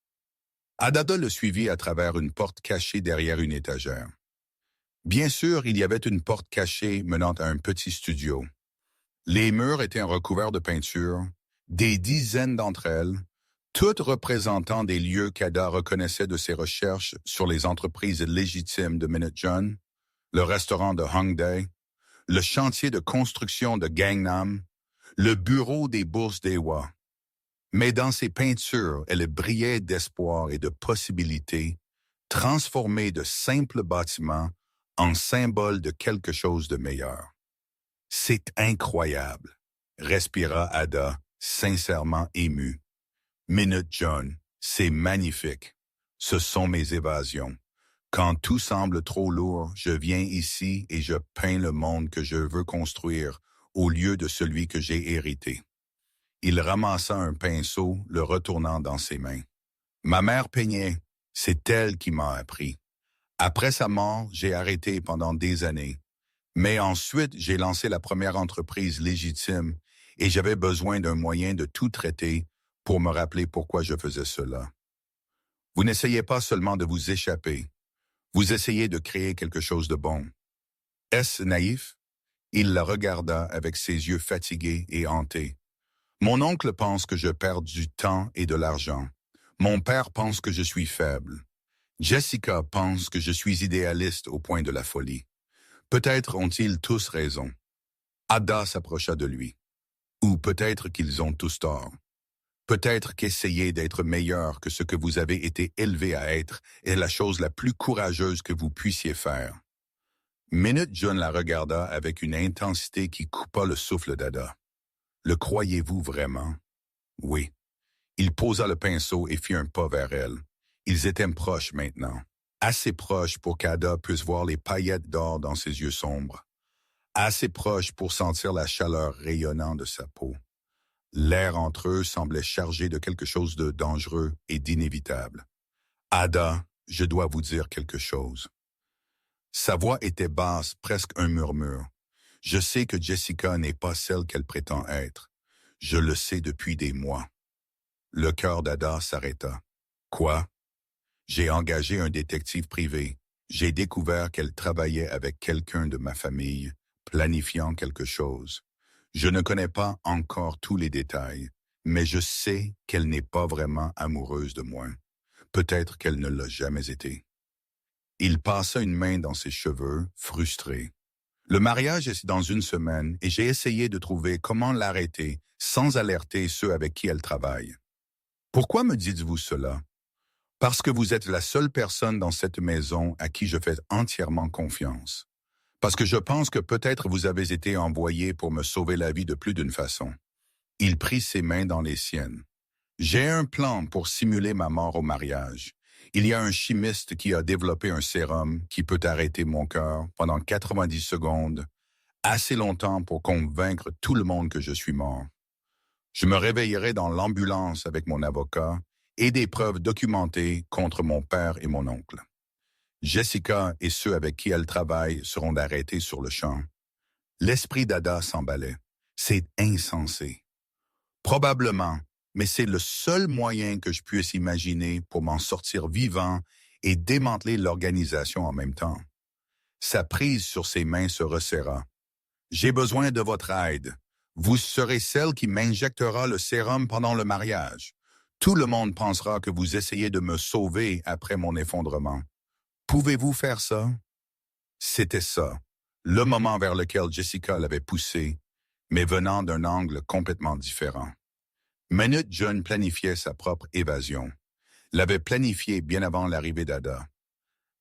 Adada le suivit à travers une porte cachée derrière une étagère. Bien sûr, il y avait une porte cachée menant à un petit studio. Les murs étaient recouverts de peinture, des dizaines d'entre elles, toutes représentant des lieux qu'Ada reconnaissait de ses recherches sur les entreprises légitimes de Minute John, le restaurant de Hongdae, le chantier de construction de Gangnam, le bureau des bourses d'Ewa. Mais dans ces peintures, elle brillait d'espoir et de possibilités, transformées de simples bâtiments en symboles de quelque chose de meilleur. C'est incroyable, respira Ada, sincèrement émue. Minute John, c'est magnifique. Ce sont mes évasions. Quand tout semble trop lourd, je viens ici et je peins le monde que je veux construire au lieu de celui que j'ai hérité. Il ramassa un pinceau, le retournant dans ses mains. Ma mère peignait, c'est elle qui m'a appris. Après sa mort, j'ai arrêté pendant des années. Mais ensuite, j'ai lancé la première entreprise légitime et j'avais besoin d'un moyen de tout traiter pour me rappeler pourquoi je faisais cela. Vous n'essayez pas seulement de vous échapper, vous essayez de créer quelque chose de bon. Est-ce naïf? Il la regarda avec ses yeux fatigués et hantés. Mon oncle pense que je perds du temps et de l'argent. Mon père pense que je suis faible. Jessica pense que je suis idéaliste au point de la folie. Peut-être ont-ils tous raison. Ada s'approcha de lui. Ou peut-être qu'ils ont tous tort. Peut-être qu'essayer d'être meilleur que ce que vous avez été élevé à être est la chose la plus courageuse que vous puissiez faire. Minute John la regarda avec une intensité qui coupa le souffle d'Ada. Le croyez-vous vraiment? Oui. Il posa le pinceau et fit un pas vers elle. Ils étaient proches maintenant. Assez proches pour qu'Ada puisse voir les paillettes d'or dans ses yeux sombres. Assez proches pour sentir la chaleur rayonnant de sa peau. L'air entre eux semblait chargé de quelque chose de dangereux et d'inévitable. Ada, je dois vous dire quelque chose. Sa voix était basse, presque un murmure. Je sais que Jessica n'est pas celle qu'elle prétend être. Je le sais depuis des mois. Le cœur d'Ada s'arrêta. Quoi? J'ai engagé un détective privé. J'ai découvert qu'elle travaillait avec quelqu'un de ma famille, planifiant quelque chose. Je ne connais pas encore tous les détails, mais je sais qu'elle n'est pas vraiment amoureuse de moi. Peut-être qu'elle ne l'a jamais été. Il passa une main dans ses cheveux, frustré. Le mariage est dans une semaine et j'ai essayé de trouver comment l'arrêter sans alerter ceux avec qui elle travaille. Pourquoi me dites-vous cela? Parce que vous êtes la seule personne dans cette maison à qui je fais entièrement confiance. Parce que je pense que peut-être vous avez été envoyé pour me sauver la vie de plus d'une façon. Il prit ses mains dans les siennes. J'ai un plan pour simuler ma mort au mariage. Il y a un chimiste qui a développé un sérum qui peut arrêter mon cœur pendant 90 secondes, assez longtemps pour convaincre tout le monde que je suis mort. Je me réveillerai dans l'ambulance avec mon avocat et des preuves documentées contre mon père et mon oncle. Jessica et ceux avec qui elle travaille seront arrêtés sur le champ. L'esprit d'Ada s'emballait. C'est insensé. Probablement, mais c'est le seul moyen que je puisse imaginer pour m'en sortir vivant et démanteler l'organisation en même temps. Sa prise sur ses mains se resserra. J'ai besoin de votre aide. Vous serez celle qui m'injectera le sérum pendant le mariage. Tout le monde pensera que vous essayez de me sauver après mon effondrement. Pouvez-vous faire ça? C'était ça, le moment vers lequel Jessica l'avait poussé, mais venant d'un angle complètement différent. Minute John planifiait sa propre évasion. L'avait planifiée bien avant l'arrivée d'Ada.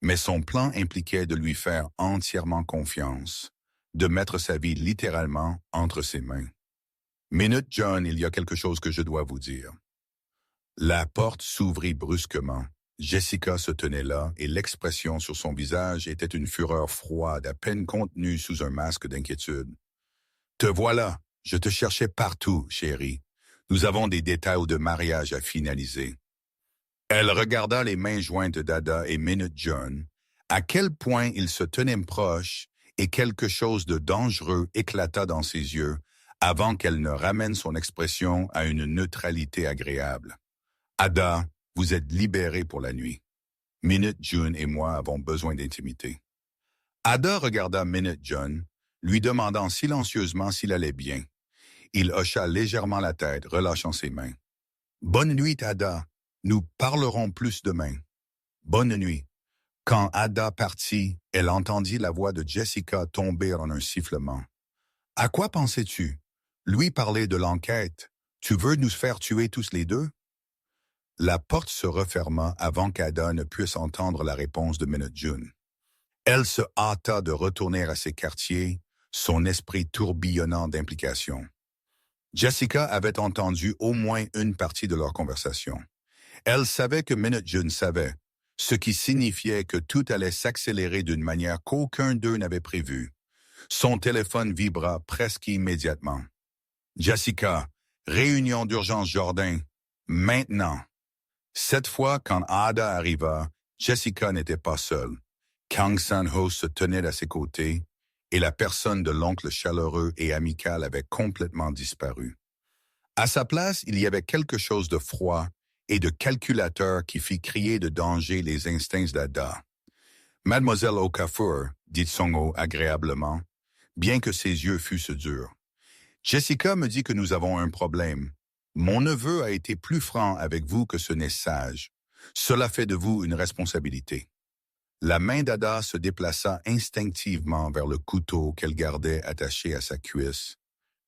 Mais son plan impliquait de lui faire entièrement confiance, de mettre sa vie littéralement entre ses mains. Minute John, il y a quelque chose que je dois vous dire. La porte s'ouvrit brusquement. Jessica se tenait là et l'expression sur son visage était une fureur froide, à peine contenue sous un masque d'inquiétude. « Te voilà, je te cherchais partout, chérie. Nous avons des détails de mariage à finaliser. Elle regarda les mains jointes d'Ada et Minute John, à quel point ils se tenaient proches, et quelque chose de dangereux éclata dans ses yeux avant qu'elle ne ramène son expression à une neutralité agréable. Ada, vous êtes libérée pour la nuit. Minute John et moi avons besoin d'intimité. Ada regarda Minute John, lui demandant silencieusement s'il allait bien. Il hocha légèrement la tête, relâchant ses mains. Bonne nuit, Ada. Nous parlerons plus demain. Bonne nuit. Quand Ada partit, elle entendit la voix de Jessica tomber en un sifflement. À quoi pensais-tu? Lui parlait de l'enquête. Tu veux nous faire tuer tous les deux? La porte se referma avant qu'Ada ne puisse entendre la réponse de Minute John. Elle se hâta de retourner à ses quartiers, son esprit tourbillonnant d'implications. Jessica avait entendu au moins une partie de leur conversation. Elle savait que Minute John savait, ce qui signifiait que tout allait s'accélérer d'une manière qu'aucun d'eux n'avait prévue. Son téléphone vibra presque immédiatement. Jessica, réunion d'urgence Jordan, maintenant. Cette fois, quand Ada arriva, Jessica n'était pas seule. Kang San-ho se tenait à ses côtés, et la personne de l'oncle chaleureux et amical avait complètement disparu. À sa place, il y avait quelque chose de froid et de calculateur qui fit crier de danger les instincts d'Ada. « Mademoiselle Okafor, dit Song-ho agréablement, bien que ses yeux fussent durs. Jessica me dit que nous avons un problème. Mon neveu a été plus franc avec vous que ce n'est sage. Cela fait de vous une responsabilité. » La main d'Ada se déplaça instinctivement vers le couteau qu'elle gardait attaché à sa cuisse.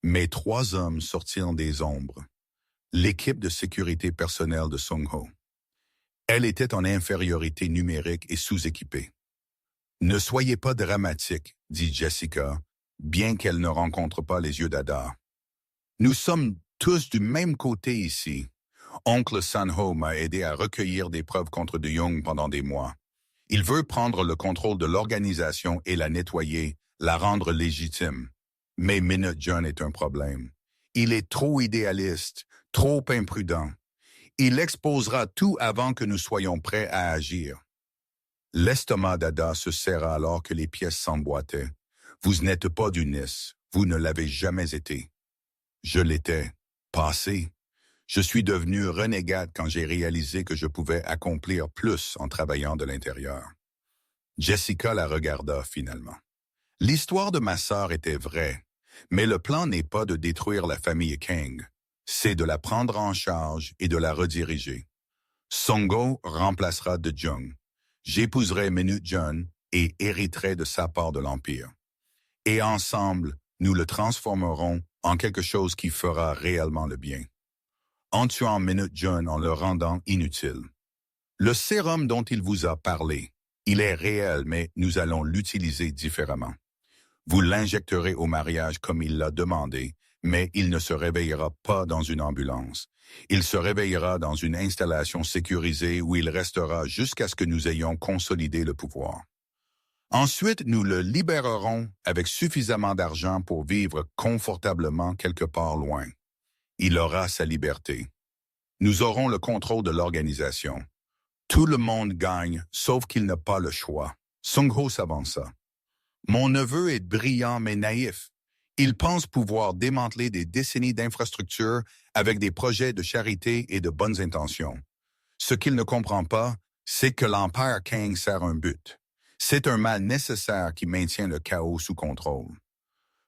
Mais 3 hommes sortirent des ombres. L'équipe de sécurité personnelle de Song-ho. Elle était en infériorité numérique et sous-équipée. « Ne soyez pas dramatique, dit Jessica, bien qu'elle ne rencontre pas les yeux d'Ada. Nous sommes tous du même côté ici. Oncle San-ho m'a aidé à recueillir des preuves contre De Young pendant des mois. Il veut prendre le contrôle de l'organisation et la nettoyer, la rendre légitime. Mais Minute John est un problème. Il est trop idéaliste, trop imprudent. Il exposera tout avant que nous soyons prêts à agir. » L'estomac d'Ada se serra alors que les pièces s'emboîtaient. « Vous n'êtes pas du Nice. Vous ne l'avez jamais été. » Je l'étais. Passé. Je suis devenu renégade quand j'ai réalisé que je pouvais accomplir plus en travaillant de l'intérieur. Jessica la regarda finalement. L'histoire de ma sœur était vraie, mais le plan n'est pas de détruire la famille Kang. C'est de la prendre en charge et de la rediriger. Song-ho remplacera De Jung. J'épouserai Minute John et hériterai de sa part de l'Empire. Et ensemble, nous le transformerons en quelque chose qui fera réellement le bien. En tuant Minute John en le rendant inutile. Le sérum dont il vous a parlé, il est réel, mais nous allons l'utiliser différemment. Vous l'injecterez au mariage comme il l'a demandé, mais il ne se réveillera pas dans une ambulance. Il se réveillera dans une installation sécurisée où il restera jusqu'à ce que nous ayons consolidé le pouvoir. Ensuite, nous le libérerons avec suffisamment d'argent pour vivre confortablement quelque part loin. Il aura sa liberté. Nous aurons le contrôle de l'organisation. Tout le monde gagne, sauf qu'il n'a pas le choix. Song-ho s'avança. Mon neveu est brillant mais naïf. Il pense pouvoir démanteler des décennies d'infrastructures avec des projets de charité et de bonnes intentions. Ce qu'il ne comprend pas, c'est que l'Empire Kang sert un but. C'est un mal nécessaire qui maintient le chaos sous contrôle.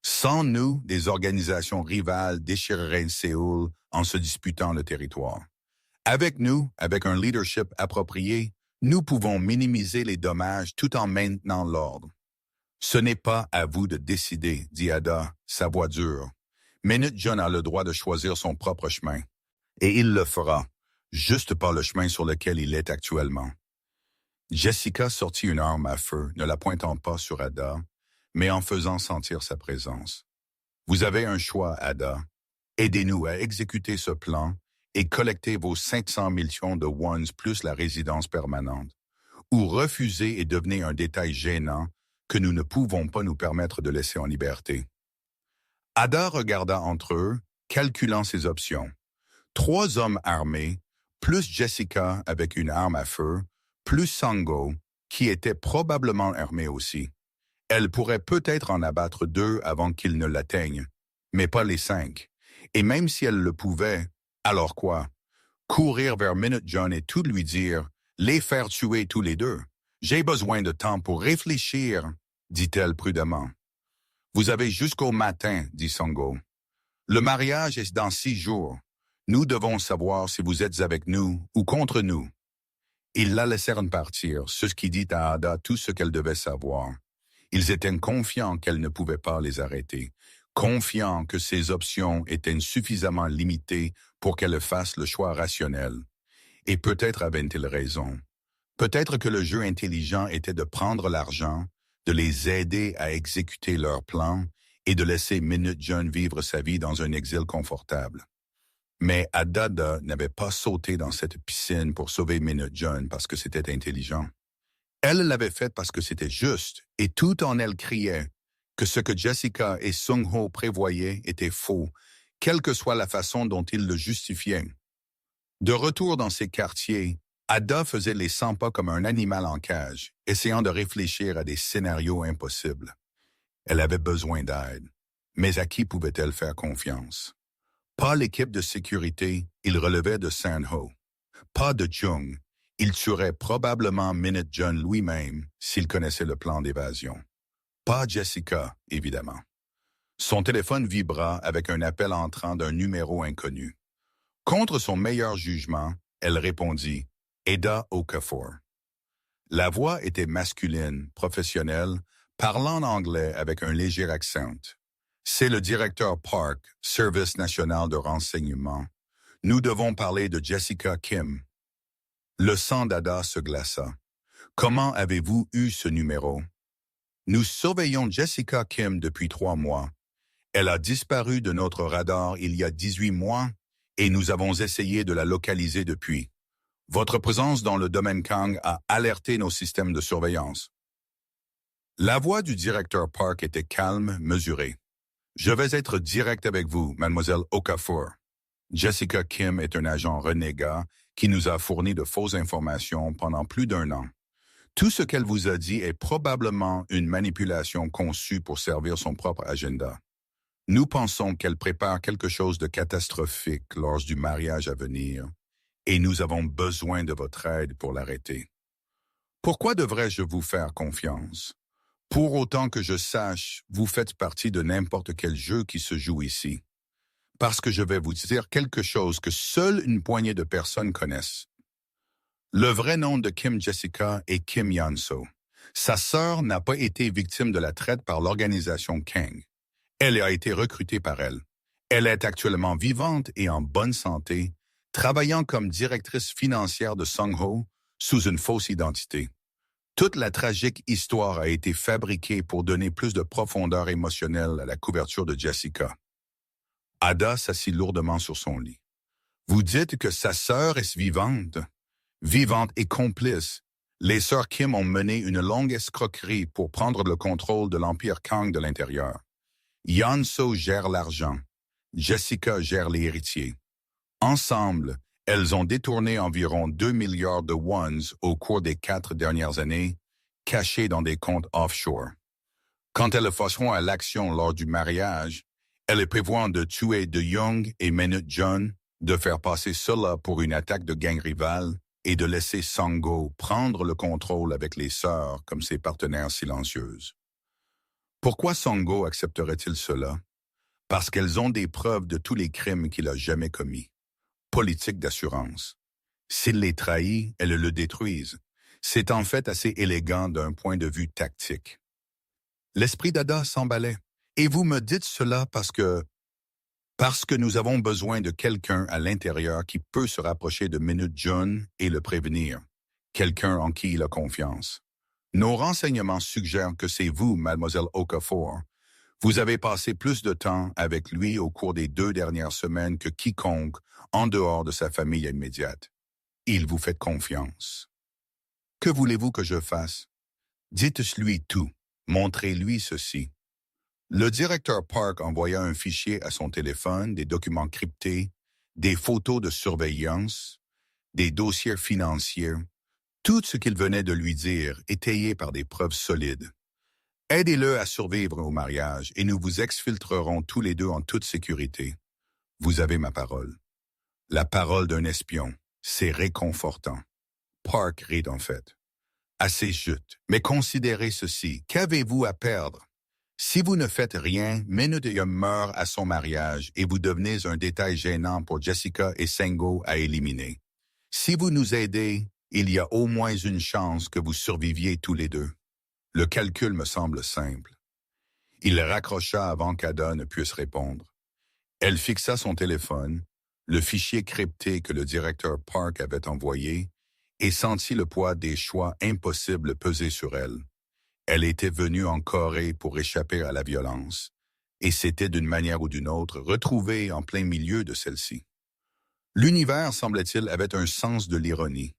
Sans nous, des organisations rivales déchireraient Séoul en se disputant le territoire. Avec nous, avec un leadership approprié, nous pouvons minimiser les dommages tout en maintenant l'ordre. Ce n'est pas à vous de décider, dit Ada, sa voix dure. Minute John a le droit de choisir son propre chemin. Et il le fera, juste pas le chemin sur lequel il est actuellement. Jessica sortit une arme à feu, ne la pointant pas sur Ada, mais en faisant sentir sa présence. Vous avez un choix, Ada. Aidez-nous à exécuter ce plan et collecter vos 500 millions de wons plus la résidence permanente. Ou refusez et devenez un détail gênant que nous ne pouvons pas nous permettre de laisser en liberté. Ada regarda entre eux, calculant ses options. 3 hommes armés, plus Jessica avec une arme à feu, plus Sango, qui était probablement armé aussi. Elle pourrait peut-être en abattre 2 avant qu'ils ne l'atteignent, mais pas les 5. Et même si elle le pouvait, alors quoi? Courir vers Minute John et tout lui dire, les faire tuer tous les deux. J'ai besoin de temps pour réfléchir, dit-elle prudemment. Vous avez jusqu'au matin, dit Sango. Le mariage est dans 6 jours. Nous devons savoir si vous êtes avec nous ou contre nous. Ils la laissèrent partir, ce qui dit à Ada tout ce qu'elle devait savoir. Ils étaient confiants qu'elle ne pouvait pas les arrêter, confiants que ses options étaient suffisamment limitées pour qu'elle fasse le choix rationnel. Et peut-être avait-il raison. Peut-être que le jeu intelligent était de prendre l'argent, de les aider à exécuter leur plan et de laisser Minute John vivre sa vie dans un exil confortable. Mais Ada n'avait pas sauté dans cette piscine pour sauver Minute John parce que c'était intelligent. Elle l'avait fait parce que c'était juste, et tout en elle criait que ce que Jessica et Sung-ho prévoyaient était faux, quelle que soit la façon dont ils le justifiaient. De retour dans ses quartiers, Ada faisait les 100 pas comme un animal en cage, essayant de réfléchir à des scénarios impossibles. Elle avait besoin d'aide, mais à qui pouvait-elle faire confiance? Pas l'équipe de sécurité, il relevait de San-ho. Pas de Jung. Il tuerait probablement Minute John lui-même s'il connaissait le plan d'évasion. Pas Jessica, évidemment. Son téléphone vibra avec un appel entrant d'un numéro inconnu. Contre son meilleur jugement, elle répondit « Ada Okafor ». La voix était masculine, professionnelle, parlant en anglais avec un léger accent. C'est le directeur Park, Service national de renseignement. Nous devons parler de Jessica Kim. Le sang d'Ada se glaça. Comment avez-vous eu ce numéro? Nous surveillons Jessica Kim depuis 3 mois. Elle a disparu de notre radar il y a 18 mois et nous avons essayé de la localiser depuis. Votre présence dans le domaine Kang a alerté nos systèmes de surveillance. La voix du directeur Park était calme, mesurée. Je vais être direct avec vous, mademoiselle Okafor. Jessica Kim est un agent renégat qui nous a fourni de fausses informations pendant plus d'1 an. Tout ce qu'elle vous a dit est probablement une manipulation conçue pour servir son propre agenda. Nous pensons qu'elle prépare quelque chose de catastrophique lors du mariage à venir, et nous avons besoin de votre aide pour l'arrêter. Pourquoi devrais-je vous faire confiance? Pour autant que je sache, vous faites partie de n'importe quel jeu qui se joue ici. Parce que je vais vous dire quelque chose que seule une poignée de personnes connaissent. Le vrai nom de Kim Jessica est Kim Yeon-so. Sa sœur n'a pas été victime de la traite par l'organisation Kang. Elle a été recrutée par elle. Elle est actuellement vivante et en bonne santé, travaillant comme directrice financière de Sung-ho sous une fausse identité. Toute la tragique histoire a été fabriquée pour donner plus de profondeur émotionnelle à la couverture de Jessica. Ada s'assit lourdement sur son lit. Vous dites que sa sœur est vivante? Vivante et complice. Les sœurs Kim ont mené une longue escroquerie pour prendre le contrôle de l'empire Kang de l'intérieur. Yeon-so gère l'argent. Jessica gère les héritiers. Ensemble, elles ont détourné environ 2 milliards de wons au cours des 4 dernières années, cachés dans des comptes offshore. Quand elles passeront à l'action lors du mariage, elles prévoient de tuer De Young et Minute John, de faire passer cela pour une attaque de gang rivale et de laisser Sango prendre le contrôle avec les sœurs comme ses partenaires silencieuses. Pourquoi Sango accepterait-il cela? Parce qu'elles ont des preuves de tous les crimes qu'il a jamais commis. Politique d'assurance. S'il les trahit, elles le détruisent. C'est en fait assez élégant d'un point de vue tactique. L'esprit d'Ada s'emballait. Et vous me dites cela parce que nous avons besoin de quelqu'un à l'intérieur qui peut se rapprocher de Minute John et le prévenir. Quelqu'un en qui il a confiance. Nos renseignements suggèrent que c'est vous, mademoiselle Okafor. Vous avez passé plus de temps avec lui au cours des 2 dernières semaines que quiconque en dehors de sa famille immédiate. Il vous fait confiance. Que voulez-vous que je fasse? Dites-lui tout. Montrez-lui ceci. Le directeur Park envoya un fichier à son téléphone, des documents cryptés, des photos de surveillance, des dossiers financiers, tout ce qu'il venait de lui dire étayé par des preuves solides. Aidez-le à survivre au mariage et nous vous exfiltrerons tous les deux en toute sécurité. Vous avez ma parole. La parole d'un espion, c'est réconfortant. Park rit en fait. Assez juste, mais considérez ceci. Qu'avez-vous à perdre? Si vous ne faites rien, Minute meurt à son mariage et vous devenez un détail gênant pour Jessica et Sengo à éliminer. Si vous nous aidez, il y a au moins une chance que vous surviviez tous les deux. Le calcul me semble simple. Il raccrocha avant qu'Ada ne puisse répondre. Elle fixa son téléphone, le fichier crypté que le directeur Park avait envoyé, et sentit le poids des choix impossibles peser sur elle. Elle était venue en Corée pour échapper à la violence, et s'était d'une manière ou d'une autre retrouvée en plein milieu de celle-ci. L'univers, semblait-il, avait un sens de l'ironie.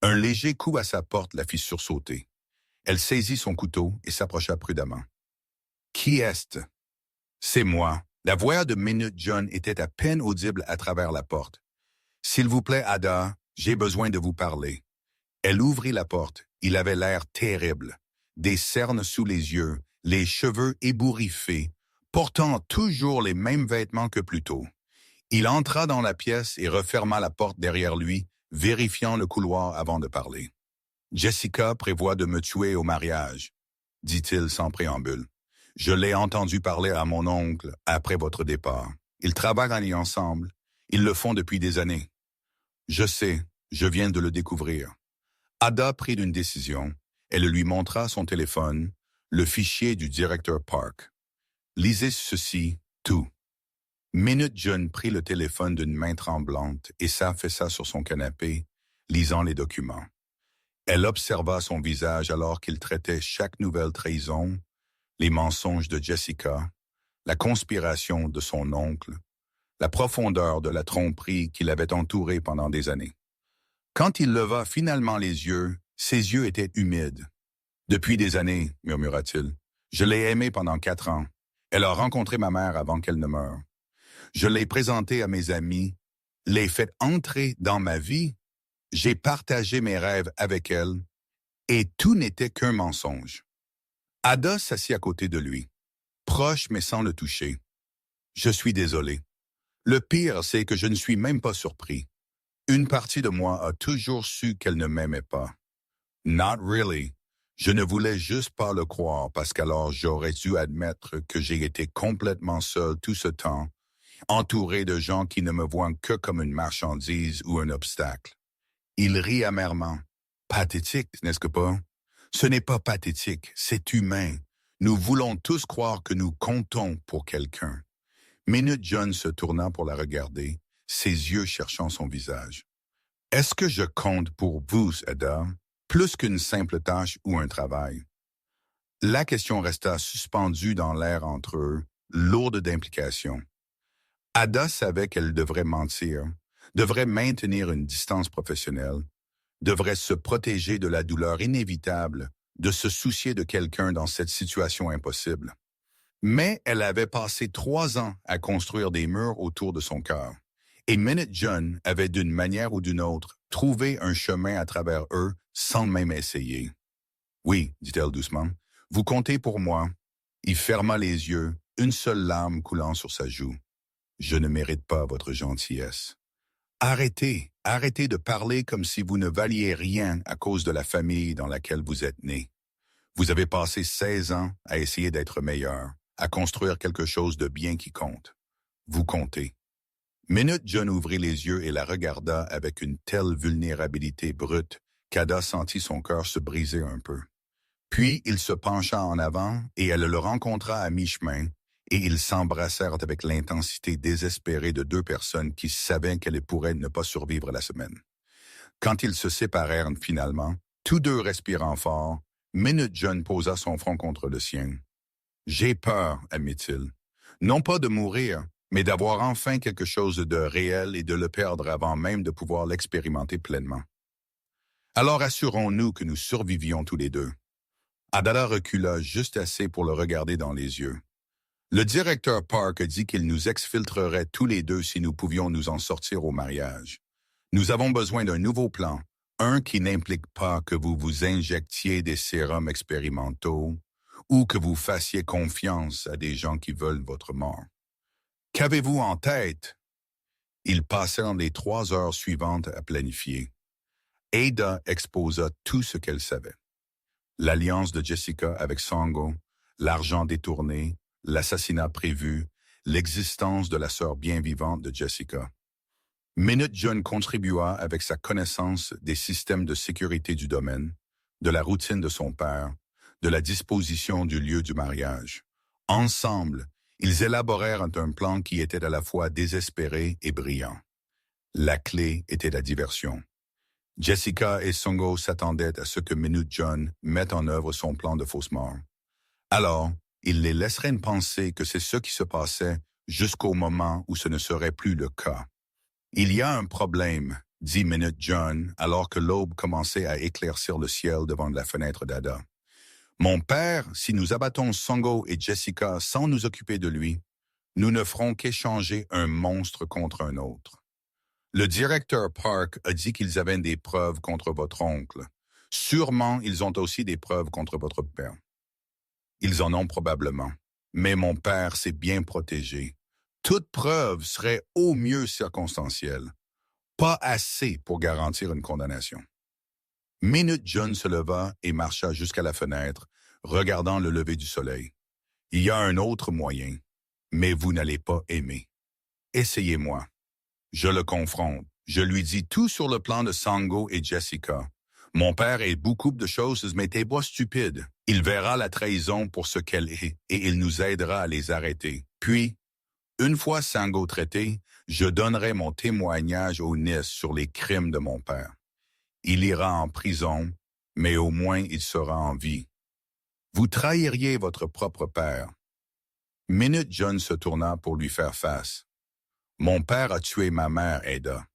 Un léger coup à sa porte la fit sursauter. Elle saisit son couteau et s'approcha prudemment. « Qui est-ce » ? « C'est moi. » La voix de Minute John était à peine audible à travers la porte. « S'il vous plaît, Ada, j'ai besoin de vous parler. » Elle ouvrit la porte. Il avait l'air terrible. Des cernes sous les yeux, les cheveux ébouriffés, portant toujours les mêmes vêtements que plus tôt. Il entra dans la pièce et referma la porte derrière lui, vérifiant le couloir avant de parler. « Jessica prévoit de me tuer au mariage, » dit-il sans préambule. « Je l'ai entendu parler à mon oncle après votre départ. Ils travaillent ensemble. Ils le font depuis des années. »« Je sais, je viens de le découvrir. » Ada prit une décision. Elle lui montra son téléphone, le fichier du directeur Park. « Lisez ceci, tout. » Minute John prit le téléphone d'une main tremblante et s'affaissa sur son canapé, lisant les documents. Elle observa son visage alors qu'il traitait chaque nouvelle trahison, les mensonges de Jessica, la conspiration de son oncle, la profondeur de la tromperie qui l'avait entouré pendant des années. Quand il leva finalement les yeux, ses yeux étaient humides. « Depuis des années, murmura-t-il. Je l'ai aimée pendant 4 ans. Elle a rencontré ma mère avant qu'elle ne meure. Je l'ai présentée à mes amis, l'ai fait entrer dans ma vie. J'ai partagé mes rêves avec elle, et tout n'était qu'un mensonge. » Ada s'assit à côté de lui, proche mais sans le toucher. « Je suis désolé. Le pire, c'est que je ne suis même pas surpris. Une partie de moi a toujours su qu'elle ne m'aimait pas. Not really. Je ne voulais juste pas le croire parce qu'alors j'aurais dû admettre que j'ai été complètement seul tout ce temps, entouré de gens qui ne me voient que comme une marchandise ou un obstacle. » Il rit amèrement. « Pathétique, n'est-ce que pas? Ce n'est pas pathétique, c'est humain. Nous voulons tous croire que nous comptons pour quelqu'un. » Minute John se tourna pour la regarder, ses yeux cherchant son visage. « Est-ce que je compte pour vous, Ada, plus qu'une simple tâche ou un travail? » La question resta suspendue dans l'air entre eux, lourde d'implications. Ada savait qu'elle devrait mentir, devrait maintenir une distance professionnelle, devrait se protéger de la douleur inévitable de se soucier de quelqu'un dans cette situation impossible. Mais elle avait passé 3 ans à construire des murs autour de son cœur. Et Minute John avait d'une manière ou d'une autre trouvé un chemin à travers eux sans même essayer. « Oui, dit-elle doucement, vous comptez pour moi. » Il ferma les yeux, une seule larme coulant sur sa joue. « Je ne mérite pas votre gentillesse. » Arrêtez, arrêtez de parler comme si vous ne valiez rien à cause de la famille dans laquelle vous êtes né. Vous avez passé 16 ans à essayer d'être meilleur, à construire quelque chose de bien qui compte. Vous comptez. Minute John ouvrit les yeux et la regarda avec une telle vulnérabilité brute qu'Ada sentit son cœur se briser un peu. Puis il se pencha en avant et elle le rencontra à mi-chemin, et ils s'embrassèrent avec l'intensité désespérée de 2 personnes qui savaient qu'elles pourraient ne pas survivre la semaine. Quand ils se séparèrent finalement, tous 2 respirant fort, Minute John posa son front contre le sien. « J'ai peur, admit-il. Non pas de mourir, mais d'avoir enfin quelque chose de réel et de le perdre avant même de pouvoir l'expérimenter pleinement. Alors assurons-nous que nous survivions tous les 2. » Ada recula juste assez pour le regarder dans les yeux. « Le directeur Park dit qu'il nous exfiltrerait tous les 2 si nous pouvions nous en sortir au mariage. Nous avons besoin d'un nouveau plan, un qui n'implique pas que vous vous injectiez des sérums expérimentaux ou que vous fassiez confiance à des gens qui veulent votre mort. Qu'avez-vous en tête? Ils passèrent les 3 heures suivantes à planifier. Ada exposa tout ce qu'elle savait. L'alliance de Jessica avec Sango, l'argent détourné, l'assassinat prévu, l'existence de la sœur bien vivante de Jessica. Minute John contribua avec sa connaissance des systèmes de sécurité du domaine, de la routine de son père, de la disposition du lieu du mariage. Ensemble, ils élaborèrent un plan qui était à la fois désespéré et brillant. La clé était la diversion. Jessica et Sango s'attendaient à ce que Minute John mette en œuvre son plan de fausse mort. Alors, il les laisserait penser que c'est ce qui se passait jusqu'au moment où ce ne serait plus le cas. Il y a un problème, dit Minute John, alors que l'aube commençait à éclaircir le ciel devant la fenêtre d'Ada. Mon père, si nous abattons Sango et Jessica sans nous occuper de lui, nous ne ferons qu'échanger un monstre contre un autre. Le directeur Park a dit qu'ils avaient des preuves contre votre oncle. Sûrement, ils ont aussi des preuves contre votre père. Ils en ont probablement. Mais mon père s'est bien protégé. Toute preuve serait au mieux circonstancielle. Pas assez pour garantir une condamnation. Minute John se leva et marcha jusqu'à la fenêtre, regardant le lever du soleil. Il y a un autre moyen, mais vous n'allez pas aimer. Essayez-moi. Je le confronte. Je lui dis tout sur le plan de Sango et Jessica. Mon père est beaucoup de choses, mais t'es pas stupide. Il verra la trahison pour ce qu'elle est et il nous aidera à les arrêter. Puis, une fois Sango traité, je donnerai mon témoignage au NIS sur les crimes de mon père. Il ira en prison, mais au moins il sera en vie. Vous trahiriez votre propre père. Minute John se tourna pour lui faire face. Mon père a tué ma mère, Ada.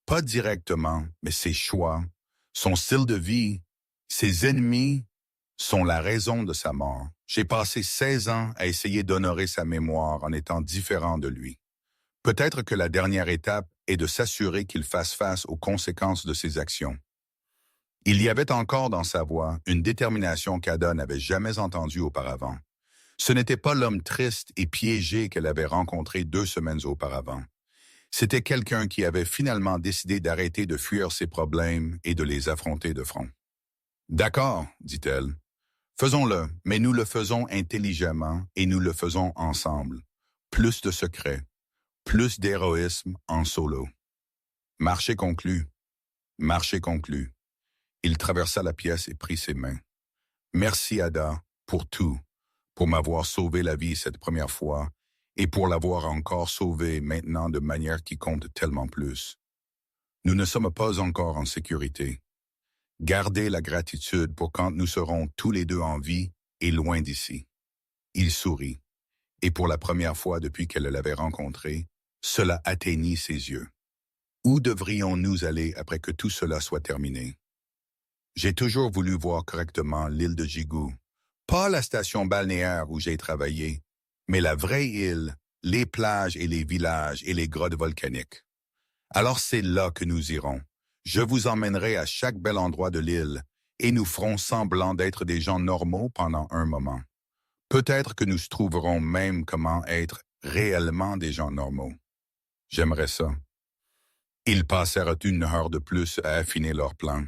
Pas directement, mais ses choix, son style de vie, ses ennemis sont la raison de sa mort. J'ai passé 16 ans à essayer d'honorer sa mémoire en étant différent de lui. Peut-être que la dernière étape est de s'assurer qu'il fasse face aux conséquences de ses actions. Il y avait encore dans sa voix une détermination qu'Ada n'avait jamais entendue auparavant. Ce n'était pas l'homme triste et piégé qu'elle avait rencontré 2 semaines auparavant. C'était quelqu'un qui avait finalement décidé d'arrêter de fuir ses problèmes et de les affronter de front. « D'accord, dit-elle. Faisons-le, mais nous le faisons intelligemment et nous le faisons ensemble. Plus de secrets, plus d'héroïsme en solo. » Marché conclu. Marché conclu. Il traversa la pièce et prit ses mains. « Merci, Ada, pour tout, pour m'avoir sauvé la vie cette première fois et pour l'avoir encore sauvé maintenant de manière qui compte tellement plus. Nous ne sommes pas encore en sécurité. Gardez la gratitude pour quand nous serons tous les deux en vie et loin d'ici. » Il sourit, et pour la première fois depuis qu'elle l'avait rencontré, cela atteignit ses yeux. Où devrions-nous aller après que tout cela soit terminé? J'ai toujours voulu voir correctement l'île de Gigou, pas la station balnéaire où j'ai travaillé, mais la vraie île, les plages et les villages et les grottes volcaniques. Alors c'est là que nous irons. Je vous emmènerai à chaque bel endroit de l'île et nous ferons semblant d'être des gens normaux pendant un moment. Peut-être que nous trouverons même comment être réellement des gens normaux. J'aimerais ça. Ils passèrent 1 heure de plus à affiner leur plan.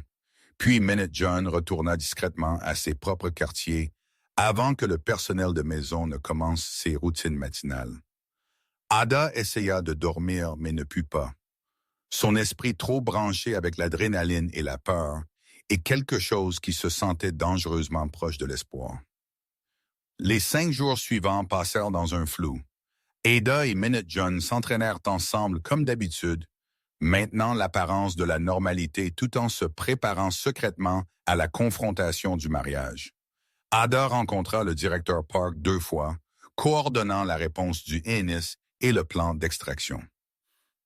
Puis Minute John retourna discrètement à ses propres quartiers avant que le personnel de maison ne commence ses routines matinales. Ada essaya de dormir mais ne put pas. Son esprit trop branché avec l'adrénaline et la peur et quelque chose qui se sentait dangereusement proche de l'espoir. Les 5 jours suivants passèrent dans un flou. Ada et Minute John s'entraînèrent ensemble comme d'habitude, maintenant l'apparence de la normalité tout en se préparant secrètement à la confrontation du mariage. Ada rencontra le directeur Park 2 fois, coordonnant la réponse du NIS et le plan d'extraction.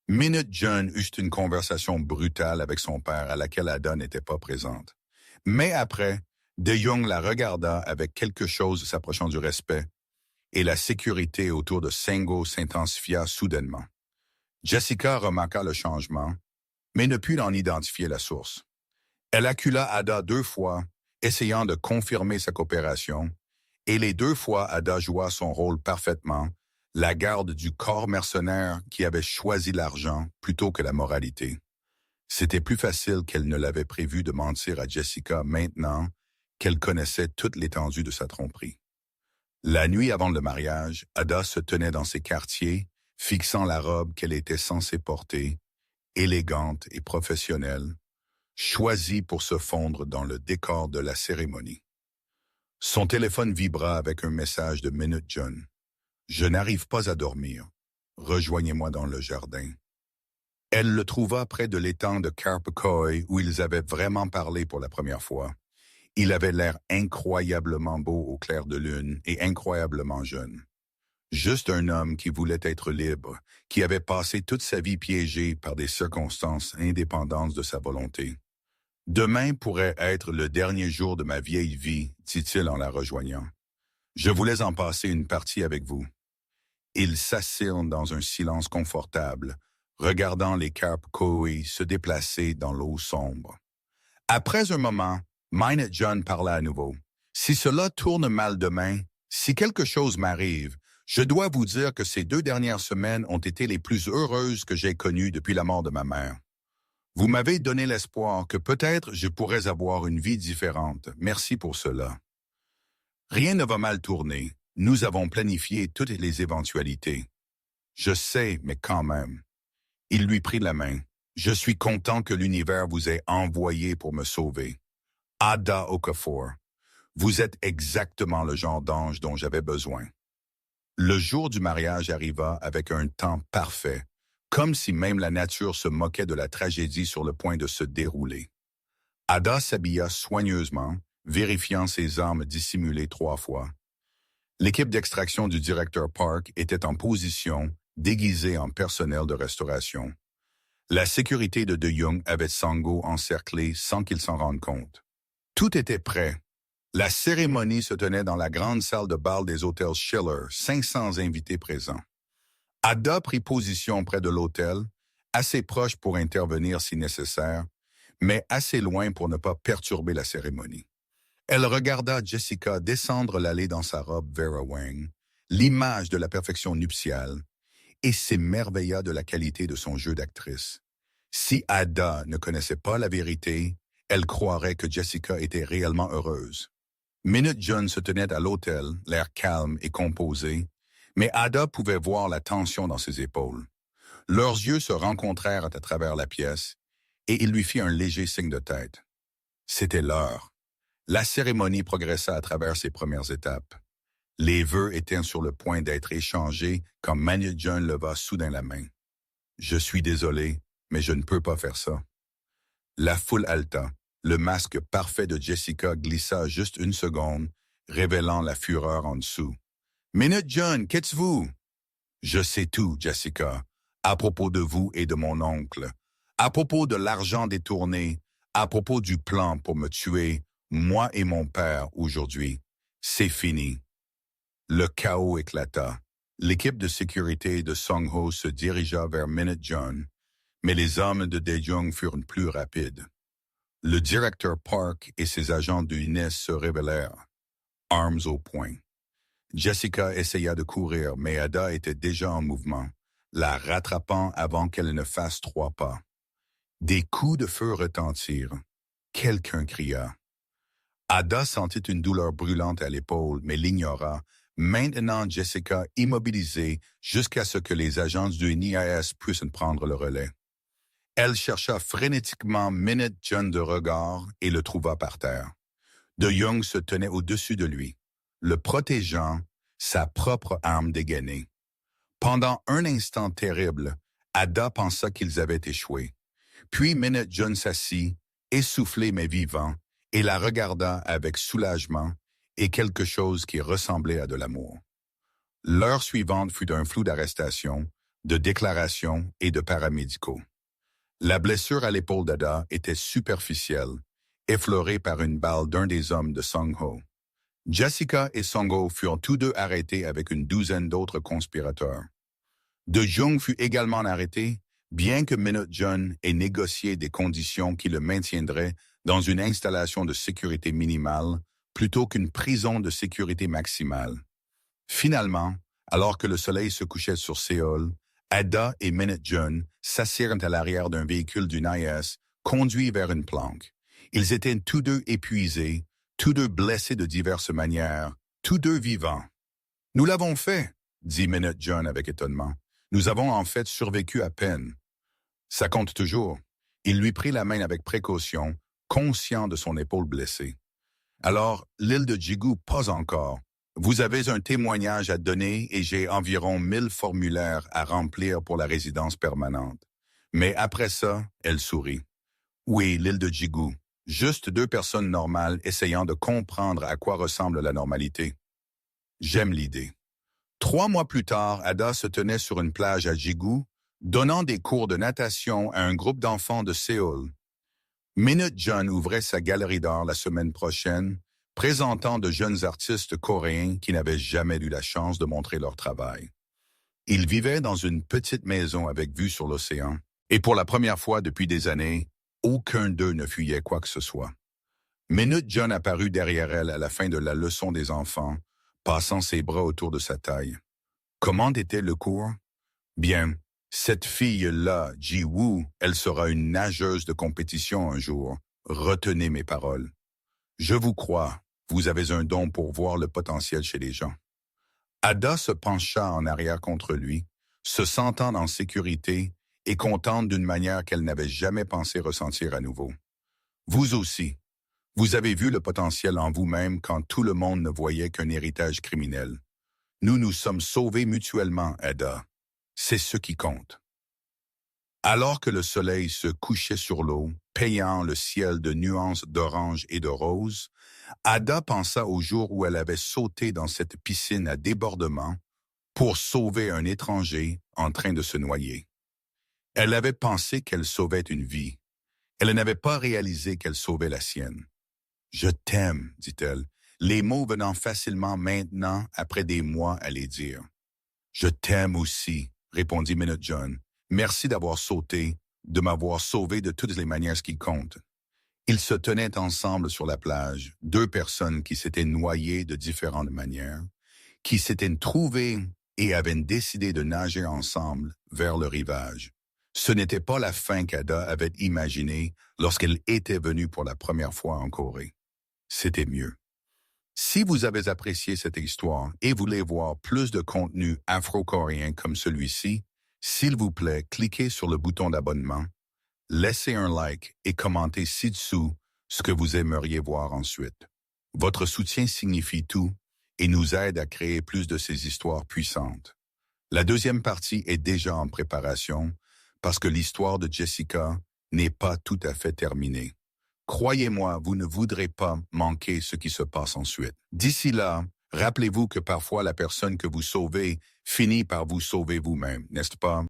Minute John eut une conversation brutale avec son père à laquelle Ada n'était pas présente. Mais après, De Jong la regarda avec quelque chose s'approchant du respect et la sécurité autour de Sango s'intensifia soudainement. Jessica remarqua le changement, mais ne put en identifier la source. Elle accula Ada 2 fois, essayant de confirmer sa coopération, et les 2 fois Ada joua son rôle parfaitement, la garde du corps mercenaire qui avait choisi l'argent plutôt que la moralité. C'était plus facile qu'elle ne l'avait prévu de mentir à Jessica maintenant qu'elle connaissait toute l'étendue de sa tromperie. La nuit avant le mariage, Ada se tenait dans ses quartiers, fixant la robe qu'elle était censée porter, élégante et professionnelle, choisie pour se fondre dans le décor de la cérémonie. Son téléphone vibra avec un message de Minute John. « Je n'arrive pas à dormir. Rejoignez-moi dans le jardin. » Elle le trouva près de l'étang de Carpecoy où ils avaient vraiment parlé pour la première fois. Il avait l'air incroyablement beau au clair de lune et incroyablement jeune. Juste un homme qui voulait être libre, qui avait passé toute sa vie piégé par des circonstances indépendantes de sa volonté. « Demain pourrait être le dernier jour de ma vieille vie, dit-il en la rejoignant. Je voulais en passer une partie avec vous. » Ils s'assirent dans un silence confortable, regardant les Carpecoy se déplacer dans l'eau sombre. Après un moment, Minute John parla à nouveau. « Si cela tourne mal demain, si quelque chose m'arrive, je dois vous dire que ces 2 dernières semaines ont été les plus heureuses que j'ai connues depuis la mort de ma mère. Vous m'avez donné l'espoir que peut-être je pourrais avoir une vie différente. Merci pour cela. Rien ne va mal tourner. Nous avons planifié toutes les éventualités. Je sais, mais quand même. » Il lui prit la main. « Je suis content que l'univers vous ait envoyé pour me sauver. Ada Okafor, vous êtes exactement le genre d'ange dont j'avais besoin. » Le jour du mariage arriva avec un temps parfait, comme si même la nature se moquait de la tragédie sur le point de se dérouler. Ada s'habilla soigneusement, vérifiant ses armes dissimulées 3 fois. L'équipe d'extraction du directeur Park était en position, déguisée en personnel de restauration. La sécurité de Young avait Sango encerclé sans qu'il s'en rende compte. Tout était prêt. La cérémonie se tenait dans la grande salle de bal des hôtels Schiller, 500 invités présents. Ada prit position près de l'hôtel, assez proche pour intervenir si nécessaire, mais assez loin pour ne pas perturber la cérémonie. Elle regarda Jessica descendre l'allée dans sa robe Vera Wang, l'image de la perfection nuptiale, et s'émerveilla de la qualité de son jeu d'actrice. Si Ada ne connaissait pas la vérité, elle croirait que Jessica était réellement heureuse. Minute John se tenait à l'hôtel, l'air calme et composé, mais Ada pouvait voir la tension dans ses épaules. Leurs yeux se rencontrèrent à travers la pièce, et il lui fit un léger signe de tête. C'était l'heure. La cérémonie progressa à travers ses premières étapes. Les vœux étaient sur le point d'être échangés quand Minute John leva soudain la main. « Je suis désolé, mais je ne peux pas faire ça. » La foule haleta. Le masque parfait de Jessica glissa juste 1 seconde, révélant la fureur en dessous. « Minute John, qu'êtes-vous? »« Je sais tout, Jessica, à propos de vous et de mon oncle, à propos de l'argent détourné, à propos du plan pour me tuer, moi et mon père, aujourd'hui. C'est fini. » Le chaos éclata. L'équipe de sécurité de Song-ho se dirigea vers Minute John, mais les hommes de Dae-jung furent plus rapides. Le directeur Park et ses agents de INES se révélèrent, armes au poing. Jessica essaya de courir, mais Ada était déjà en mouvement, la rattrapant avant qu'elle ne fasse 3 pas. Des coups de feu retentirent. Quelqu'un cria. Ada sentit une douleur brûlante à l'épaule, mais l'ignora, maintenant Jessica immobilisée jusqu'à ce que les agents du NIAS puissent prendre le relais. Elle chercha frénétiquement Minute John de regard et le trouva par terre. De Young se tenait au-dessus de lui, le protégeant, sa propre arme dégainée. Pendant un instant terrible, Ada pensa qu'ils avaient échoué. Puis Minute John s'assit, essoufflé mais vivant, et la regarda avec soulagement et quelque chose qui ressemblait à de l'amour. L'heure suivante fut un flou d'arrestation, de déclarations et de paramédicaux. La blessure à l'épaule d'Ada était superficielle, effleurée par une balle d'un des hommes de Song-ho. Jessica et Song-ho furent tous 2 arrêtés avec une douzaine d'autres conspirateurs. De Jung fut également arrêté, Bien que Minute John ait négocié des conditions qui le maintiendraient dans une installation de sécurité minimale plutôt qu'une prison de sécurité maximale. Finalement, alors que le soleil se couchait sur Séoul, Ada et Minute John s'assirent à l'arrière d'un véhicule du NIS conduit vers une planque. Ils étaient tous deux épuisés, tous deux blessés de diverses manières, tous deux vivants. « Nous l'avons fait », dit Minute John avec étonnement. « Nous avons en fait survécu à peine. » « Ça compte toujours. » Il lui prit la main avec précaution, conscient de son épaule blessée. « Alors, l'île de Jigu, pas encore. Vous avez un témoignage à donner et j'ai environ 1000 formulaires à remplir pour la résidence permanente. Mais après ça, elle sourit. « Oui, l'île de Jigu. Juste deux personnes normales essayant de comprendre à quoi ressemble la normalité. J'aime l'idée. » 3 mois plus tard, Ada se tenait sur une plage à Jigu, donnant des cours de natation à un groupe d'enfants de Séoul. Minute John ouvrait sa galerie d'art la semaine prochaine, présentant de jeunes artistes coréens qui n'avaient jamais eu la chance de montrer leur travail. Ils vivaient dans une petite maison avec vue sur l'océan, et pour la première fois depuis des années, aucun d'eux ne fuyait quoi que ce soit. Minute John apparut derrière elle à la fin de la leçon des enfants, passant ses bras autour de sa taille. Comment était le cours? Bien. Cette fille-là, Ji-woo, elle sera une nageuse de compétition un jour. Retenez mes paroles. Je vous crois, vous avez un don pour voir le potentiel chez les gens. Ada se pencha en arrière contre lui, se sentant en sécurité et contente d'une manière qu'elle n'avait jamais pensé ressentir à nouveau. Vous aussi, vous avez vu le potentiel en vous-même quand tout le monde ne voyait qu'un héritage criminel. Nous nous sommes sauvés mutuellement, Ada. C'est ce qui compte. Alors que le soleil se couchait sur l'eau, payant le ciel de nuances d'orange et de rose, Ada pensa au jour où elle avait sauté dans cette piscine à débordement pour sauver un étranger en train de se noyer. Elle avait pensé qu'elle sauvait une vie. Elle n'avait pas réalisé qu'elle sauvait la sienne. « Je t'aime », dit-elle, les mots venant facilement maintenant après des mois à les dire. « Je t'aime aussi », répondit Minute John. « Merci d'avoir sauté, de m'avoir sauvé de toutes les manières qui comptent. » Ils se tenaient ensemble sur la plage, deux personnes qui s'étaient noyées de différentes manières, qui s'étaient trouvées et avaient décidé de nager ensemble vers le rivage. Ce n'était pas la fin qu'Ada avait imaginée lorsqu'elle était venue pour la première fois en Corée. C'était mieux. Si vous avez apprécié cette histoire et voulez voir plus de contenu afro-coréen comme celui-ci, s'il vous plaît, cliquez sur le bouton d'abonnement, laissez un like et commentez ci-dessous ce que vous aimeriez voir ensuite. Votre soutien signifie tout et nous aide à créer plus de ces histoires puissantes. La deuxième partie est déjà en préparation parce que l'histoire de Jessica n'est pas tout à fait terminée. Croyez-moi, vous ne voudrez pas manquer ce qui se passe ensuite. D'ici là, rappelez-vous que parfois la personne que vous sauvez finit par vous sauver vous-même, n'est-ce pas?